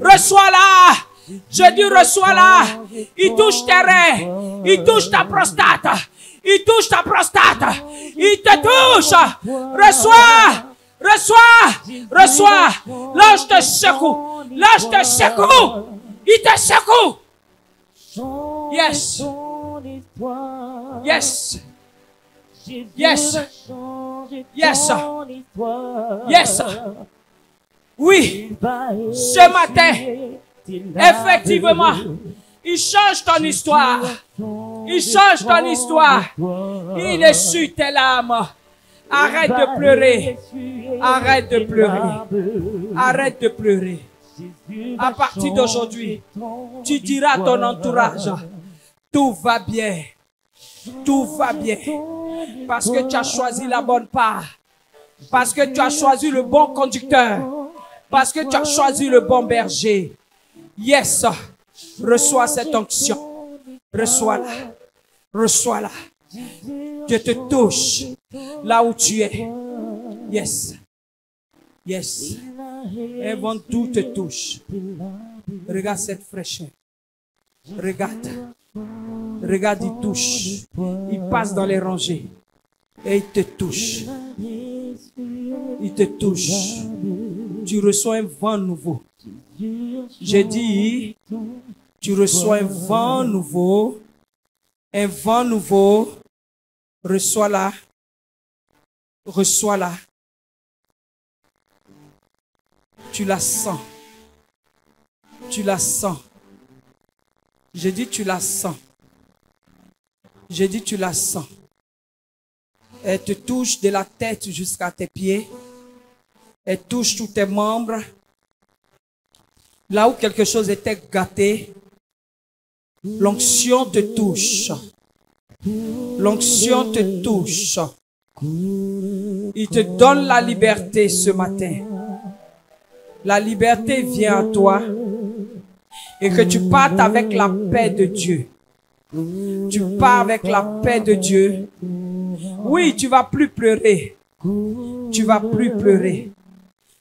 Reçois-la. Je dis, reçois-la. Il touche tes reins. Il touche ta prostate. Il touche ta prostate. Il te touche. Reçois. Reçois. Reçois. L'ange te secoue. L'ange te secoue. Il te secoue. Yes. Yes. Yes. Yes. Yes. Oui. Ce matin, effectivement, il change ton histoire. Il change ton histoire. Il essuie tes larmes. Arrête de pleurer. Arrête de pleurer. Arrête de pleurer. À partir d'aujourd'hui, tu diras à ton entourage, tout va bien. Tout va bien. Parce que tu as choisi la bonne part. Parce que tu as choisi le bon conducteur. Parce que tu as choisi le bon berger. Yes. Reçois cette onction. Reçois-la. Reçois-la. Je te touche là où tu es. Yes. Yes. Et bon, tout te touche. Regarde cette fraîcheur. Regarde. Regarde, il touche. Il passe dans les rangées. Et il te touche. Il te touche. Tu reçois un vent nouveau. J'ai dit, tu reçois un vent nouveau. Un vent nouveau. Reçois-la. Reçois-la. Tu la sens. Tu la sens. J'ai dit tu la sens. J'ai dit tu la sens. Elle te touche de la tête jusqu'à tes pieds. Elle touche tous tes membres. Là où quelque chose était gâté, l'onction te touche. L'onction te touche. Il te donne la liberté ce matin. La liberté vient à toi et que tu partes avec la paix de Dieu. Tu pars avec la paix de Dieu. Oui, tu vas plus pleurer. Tu vas plus pleurer.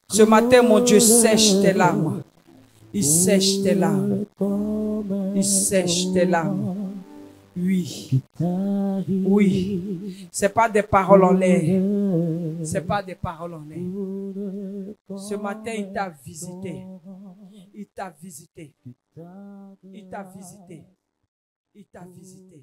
Ce matin, mon Dieu sèche tes larmes. Il sèche tes larmes. Il sèche tes larmes. Oui. Oui. C'est pas des paroles en l'air. C'est pas des paroles en l'air. Ce matin, il t'a visité. Il t'a visité. Il t'a visité. Il t'a visité.